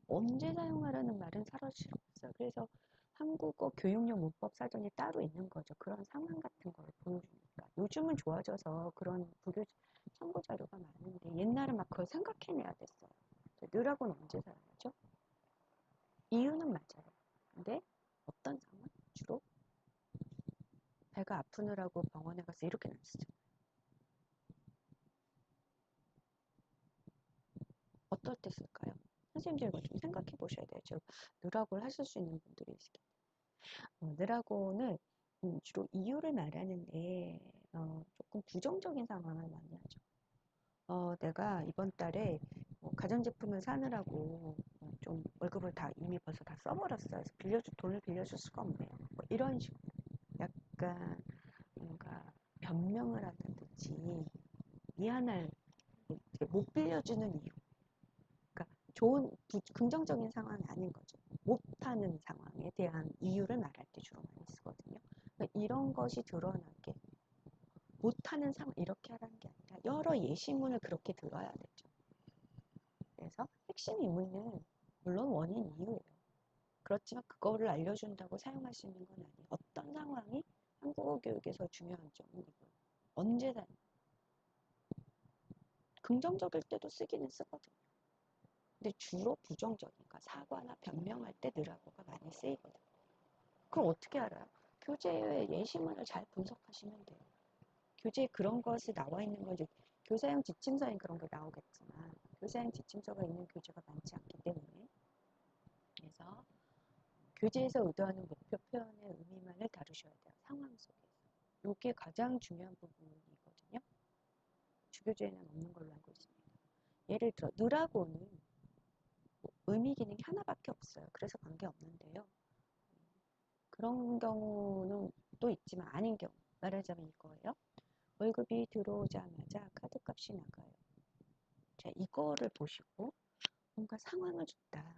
언제 사용하라는 말은 사실 없어요. 그래서 한국어 교육용 문법 사전이 따로 있는 거죠. 그런 상황 같은 걸 보여주니까. 요즘은 좋아져서 그런 부교 참고 자료가 많은데 옛날은 막 그걸 생각해내야 됐어요. 느라고는 언제 사용하죠? 이유는 맞아요. 근데 어떤 상황? 주로 배가 아프느라고 병원에 가서 이렇게는 안 쓰죠. 어떨 때 쓸까요? 선생님들 이거 좀 생각해 보셔야 돼요. 저 느라고를 하실 수 있는 분들이 있을게요. 느라고는 주로 이유를 말하는데 조금 부정적인 상황을 많이 하죠. 내가 이번 달에 가전제품을 사느라고 좀 월급을 다 이미 벌써 다 써버렸어요. 그래서 돈을 빌려줄 수가 없네요. 뭐 이런 식으로 약간 뭔가 변명을 한다든지 미안할 못 빌려주는 이유. 그러니까 좋은 긍정적인 상황이 아닌 거죠. 못하는 상황에 대한 이유를 말할 때 주로 많이 쓰거든요. 그러니까 이런 것이 드러나게 못하는 상황 이렇게 하라는 게 아니라 여러 예시문을 그렇게 들어야 되죠. 그래서 핵심 의문은 물론 원인 이유예요. 그렇지만 그거를 알려준다고 사용할 수 있는 건 아니에요. 어떤 상황이 한국어 교육에서 중요한 점은 이거예요. 언제 긍정적일 때도 쓰기는 쓰거든요. 근데 주로 부정적인가 사과나 변명할 때 느라고가 많이 쓰이거든요. 그럼 어떻게 알아요? 교재의 예시문을 잘 분석하시면 돼요. 교재에 그런 것이 나와 있는 건 이제 교사용 지침서엔 그런 게 나오겠지만 교사용 지침서가 있는 교재가 많지 않기 때문에 그래서 교재에서 의도하는 목표 표현의 의미만을 다루셔야 돼요. 상황 속에서. 이게 가장 중요한 부분이거든요. 주교재에는 없는 걸로 알고 있습니다. 예를 들어 느라고는 의미 기능이 하나밖에 없어요. 그래서 관계없는데요. 그런 경우는 또 있지만 아닌 경우 말하자면 이거예요. 월급이 들어오자마자 카드값이 나가요. 자, 이거를 보시고 뭔가 상황을 줬다.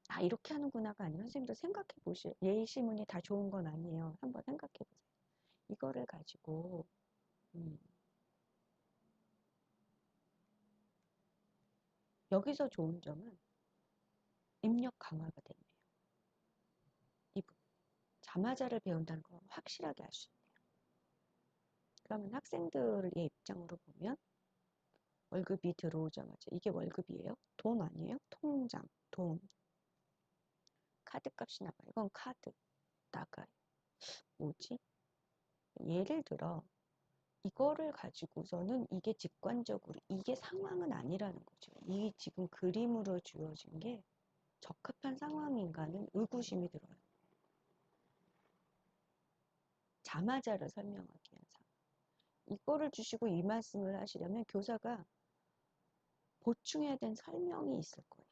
아, 이렇게 하는구나가 아니면 선생님도 생각해 보실 예시문이 다 좋은 건 아니에요. 한번 생각해 보세요. 이거를 가지고 여기서 좋은 점은 입력 강화가 됐네요. 이 부분. 자마자를 배운다는 걸 확실하게 할 수 있네요. 그러면 학생들의 입장으로 보면 월급이 들어오자마자 이게 월급이에요? 돈 아니에요? 통장, 돈. 카드값이 나가요. 이건 카드 나가요. 뭐지? 예를 들어 이거를 가지고서는 이게 직관적으로 이게 상황은 아니라는 거죠. 이 지금 그림으로 주어진 게 적합한 상황인가는 의구심이 들어요. 자마자를 설명하기 위한 상황. 이거를 주시고 이 말씀을 하시려면 교사가 보충해야 된 설명이 있을 거예요.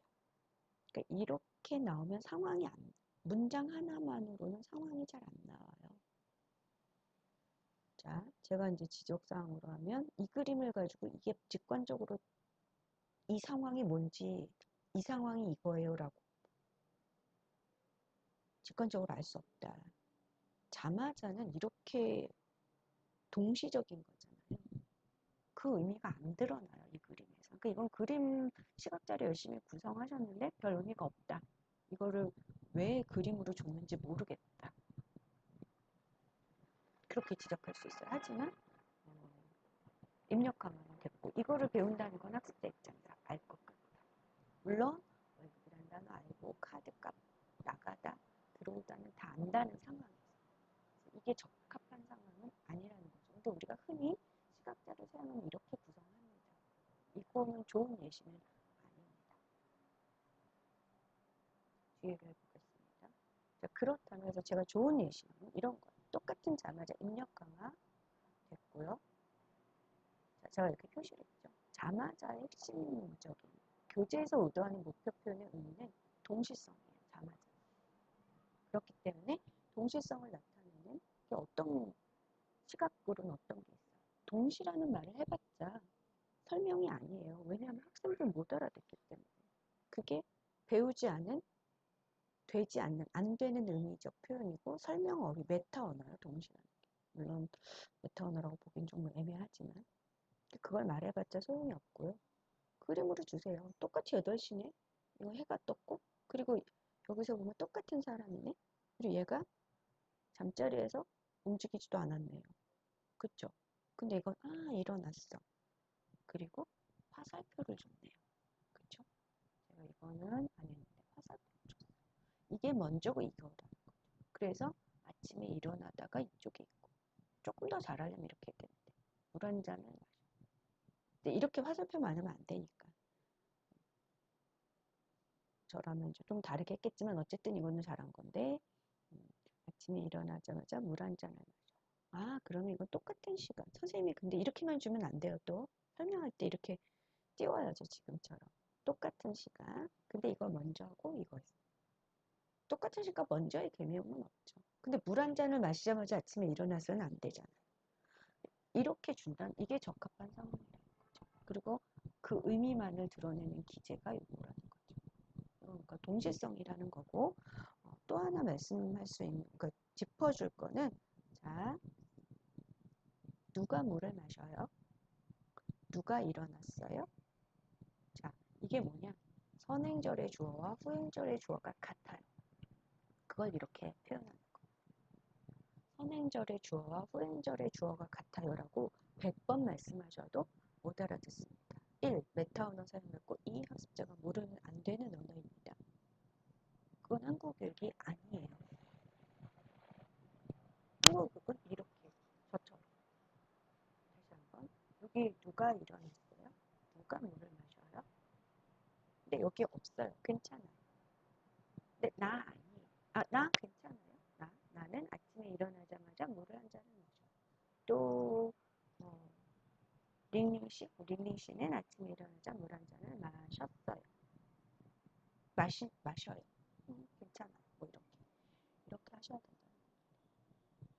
그러니까 이렇게 나오면 상황이 문장 하나만으로는 상황이 잘 안 나와요. 자, 제가 이제 지적사항으로 하면 이 그림을 가지고 이게 직관적으로 이 상황이 뭔지 이 상황이 이거예요 라고 직관적으로 알 수 없다. 자마자는 이렇게 동시적인 거잖아요. 그 의미가 안 드러나요, 이 그림에서. 그러니까 이건 그림 시각자료 열심히 구성하셨는데 별 의미가 없다. 이거를 왜 그림으로 줬는지 모르겠다. 그렇게 지적할 수 있어요. 하지만 입력하면 됐고 이거를 배운다는 건 학습자 입장에서 알 것 같다. 물론 월급이라는 단어 알고 카드값 나가다 들어오다는 다 안다는 상황에서 이게 적합한 상황은 아니라는 거죠. 근데 우리가 흔히 시각자료 사용은 이렇게 구성합니다. 이거는 좋은 예시는 아닙니다. 주의를 해보겠습니다. 자, 그렇다면 해서 제가 좋은 예시는 이런 거예요. 똑같은 자마자 입력 강화 됐고요. 자, 제가 이렇게 표시를 했죠. 자마자의 핵심적인 교재에서 의도하는 목표 표현의 의미는 동시성이에요. 자마자. 그렇기 때문에 동시성을 나타내는 게 어떤 시각으로는 어떤 게 있어요. 동시라는 말을 해봤자 설명이 아니에요. 왜냐하면 학생들 못 알아듣기 때문에. 그게 배우지 않은, 되지 않는, 안 되는 의미적 표현이고 설명 어휘, 메타 언어요. 동시라는 게. 물론 메타 언어라고 보기엔 좀 애매하지만 그걸 말해봤자 소용이 없고요. 그림으로 주세요. 똑같이 8시네. 이거 해가 떴고 그리고 여기서 보면 똑같은 사람이네. 그리고 얘가 잠자리에서 움직이지도 않았네요. 그쵸? 근데 이건 일어났어. 그리고 화살표를 줬네요. 그쵸? 제가 이거는 안 했는데 화살표를 줬어요. 이게 먼저고 이거라는 거죠. 그래서 아침에 일어나다가 이쪽에 있고 조금 더 잘하려면 이렇게 했겠는데 물 한 잔을 마셔. 근데 이렇게 화살표만 하면 안 되니까 저라면 좀 다르게 했겠지만 어쨌든 이거는 잘한 건데 아침에 일어나자마자 물 한 잔을 마셔. 그러면 이건 똑같은 시간. 선생님이 근데 이렇게만 주면 안 돼요. 또 설명할 때 이렇게 띄워야죠. 지금처럼. 똑같은 시간. 근데 이걸 먼저 하고 이거 있어요. 똑같은 시간 먼저의 개념은 없죠. 근데 물 한 잔을 마시자마자 아침에 일어나서는 안 되잖아요. 이렇게 준다는 이게 적합한 상황이라는 거죠. 그리고 그 의미만을 드러내는 기재가 요거라는 거죠. 그러니까 동시성이라는 거고 또 하나 말씀할 수 있는 그러니까 짚어줄 거는 자 누가 물을 마셔요? 누가 일어났어요? 자 이게 뭐냐? 선행절의 주어와 후행절의 주어가 같아요. 그걸 이렇게 표현하는 거예요. 선행절의 주어와 후행절의 주어가 같아요라고 100번 말씀하셔도 못 알아듣습니다. 1. 메타 언어 사용했고 2. 학습자가 모르면 안 되는 언어입니다. 그건 한국역이 아니에요. 한국역은 이렇게 저처럼 다시 한번 여기 누가 일어났어요? 누가 물을 마셔요? 근데 여기 없어요. 괜찮아요. 근데 나 아니에요. 나 괜찮아요. 나는 아침에 일어나자마자 물을 한 잔을 마셔요. 또 링링 씨는 아침에 일어나자 물 한 잔을 마셨어요. 마셔요. 괜찮아요. 뭐 이렇게 하셔야 된다는 거죠.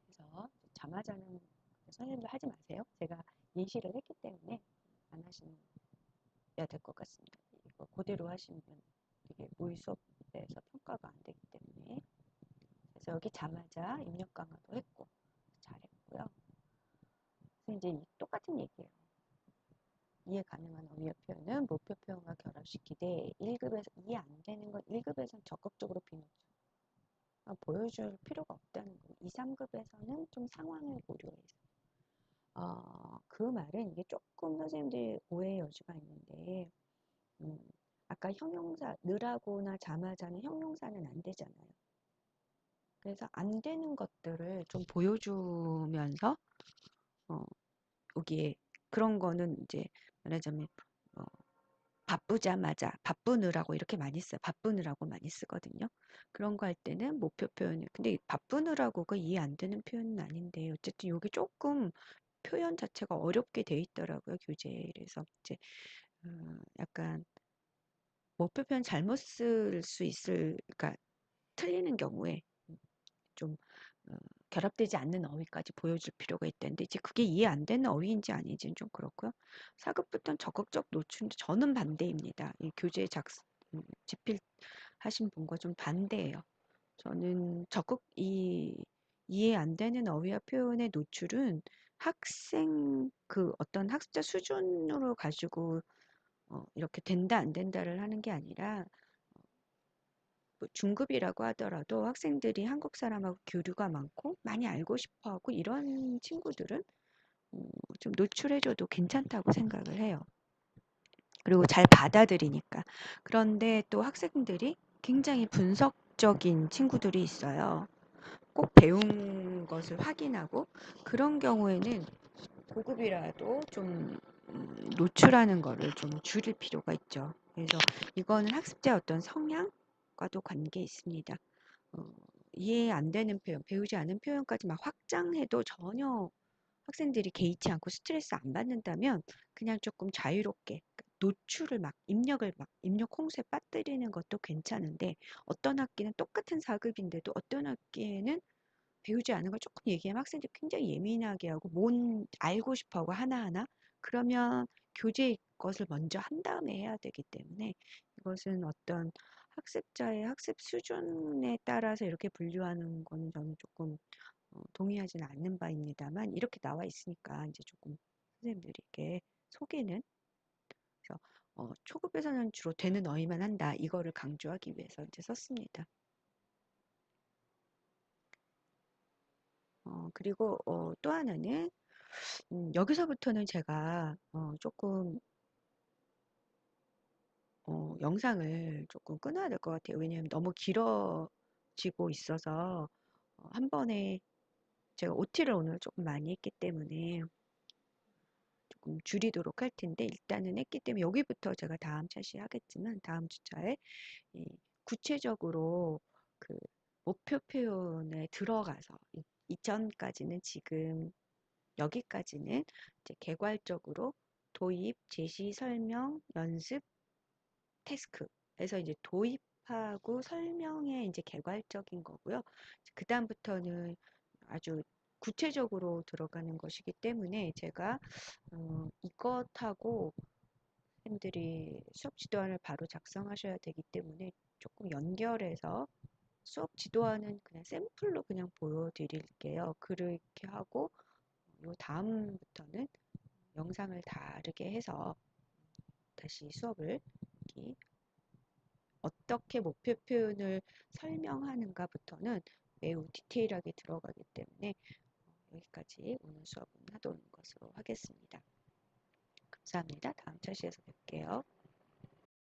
그래서 자마자는 선생님들 하지 마세요. 제가 예시를 했기 때문에 안 하시면 될 것 같습니다. 이거 그대로 하시면 되게 모의 수업에서 평가가 안 되기 때문에 그래서 여기 자마자 입력 강화도 했고 잘했고요. 그래서 이제 똑같은 얘기예요. 이해 가능한 어휘의 표현은 목표 표현과 결합시키되 1급에서 이해 안 되는 건 1급에서는 적극적으로 비놓죠. 보여줄 필요가 없다는 거예요. 2, 3급에서는 좀 상황을 고려해서 그 말은 이게 조금 선생님들이 오해의 여지가 있는데 아까 형용사 느라고나 자마자는 형용사는 안 되잖아요. 그래서 안 되는 것들을 좀 보여주면서 여기에 그런 거는 이제 말하자면 바쁘자마자 바쁘느라고 이렇게 많이 써요. 바쁘느라고 많이 쓰거든요. 그런 거 할 때는 목표 표현을 근데 바쁘느라고가 이해 안 되는 표현은 아닌데 어쨌든 이게 조금 표현 자체가 어렵게 돼 있더라고요. 교재에. 그래서 이제 약간 목표 표현 잘못 쓸 수 있을 그러니까 틀리는 경우에 좀 결합되지 않는 어휘까지 보여줄 필요가 있다는데 이제 그게 이해 안 되는 어휘인지 아닌지는 좀 그렇고요. 4급부터는 적극적 노출인데 저는 반대입니다. 이 교재 집필하신 분과 좀 반대예요. 저는 적극 이 이해 안 되는 어휘와 표현의 노출은 학생 그 어떤 학습자 수준으로 가지고 이렇게 된다 안 된다를 하는 게 아니라 뭐 중급이라고 하더라도 학생들이 한국 사람하고 교류가 많고 많이 알고 싶어 하고 이런 친구들은 어, 좀 노출해줘도 괜찮다고 생각을 해요. 그리고 잘 받아들이니까. 그런데 또 학생들이 굉장히 분석적인 친구들이 있어요. 꼭 배운 것을 확인하고 그런 경우에는 고급이라도 좀 노출하는 거를 좀 줄일 필요가 있죠. 그래서 이거는 학습자의 어떤 성향과도 관계 있습니다. 어, 이해 안 되는 표현, 배우지 않은 표현까지 막 확장해도 전혀 학생들이 개의치 않고 스트레스 안 받는다면 그냥 조금 자유롭게 노출을 막 입력을 막 입력 홍수에 빠뜨리는 것도 괜찮은데 어떤 학기는 똑같은 4급인데도 어떤 학기에는 배우지 않은 걸 조금 얘기하면 학생들이 굉장히 예민하게 하고 뭔 알고 싶어 하고 하나하나 그러면 교재의 것을 먼저 한 다음에 해야 되기 때문에 이것은 어떤 학습자의 학습 수준에 따라서 이렇게 분류하는 거는 저는 조금 동의하지는 않는 바입니다만 이렇게 나와 있으니까 이제 조금 선생님들에게 소개는 그래서 초급에서는 주로 되는 어휘만 한다 이거를 강조하기 위해서 이제 썼습니다. 그리고 또 하나는 여기서부터는 제가 조금 영상을 조금 끊어야 될 것 같아요. 왜냐하면 너무 길어지고 있어서 한 번에 제가 OT를 오늘 조금 많이 했기 때문에 조금 줄이도록 할 텐데 일단은 했기 때문에 여기부터 제가 다음 차시 하겠지만 다음 주차에 이 구체적으로 그 목표 표현에 들어가서 이전까지는 지금 여기까지는 이제 개괄적으로 도입, 제시, 설명, 연습, 태스크에서 이제 도입하고 설명에 이제 개괄적인 거고요. 그 다음부터는 아주 구체적으로 들어가는 것이기 때문에 제가 이것하고 선생님들이 수업 지도안을 바로 작성하셔야 되기 때문에 조금 연결해서 수업 지도안은 그냥 샘플로 그냥 보여드릴게요. 그렇게 하고 요 다음부터는 영상을 다르게 해서 다시 수업을 어떻게 목표 표현을 설명하는가부터는 매우 디테일하게 들어가기 때문에 여기까지 오늘 수업은 하도록 것으로 하겠습니다. 감사합니다. 다음 차시에서 뵐게요.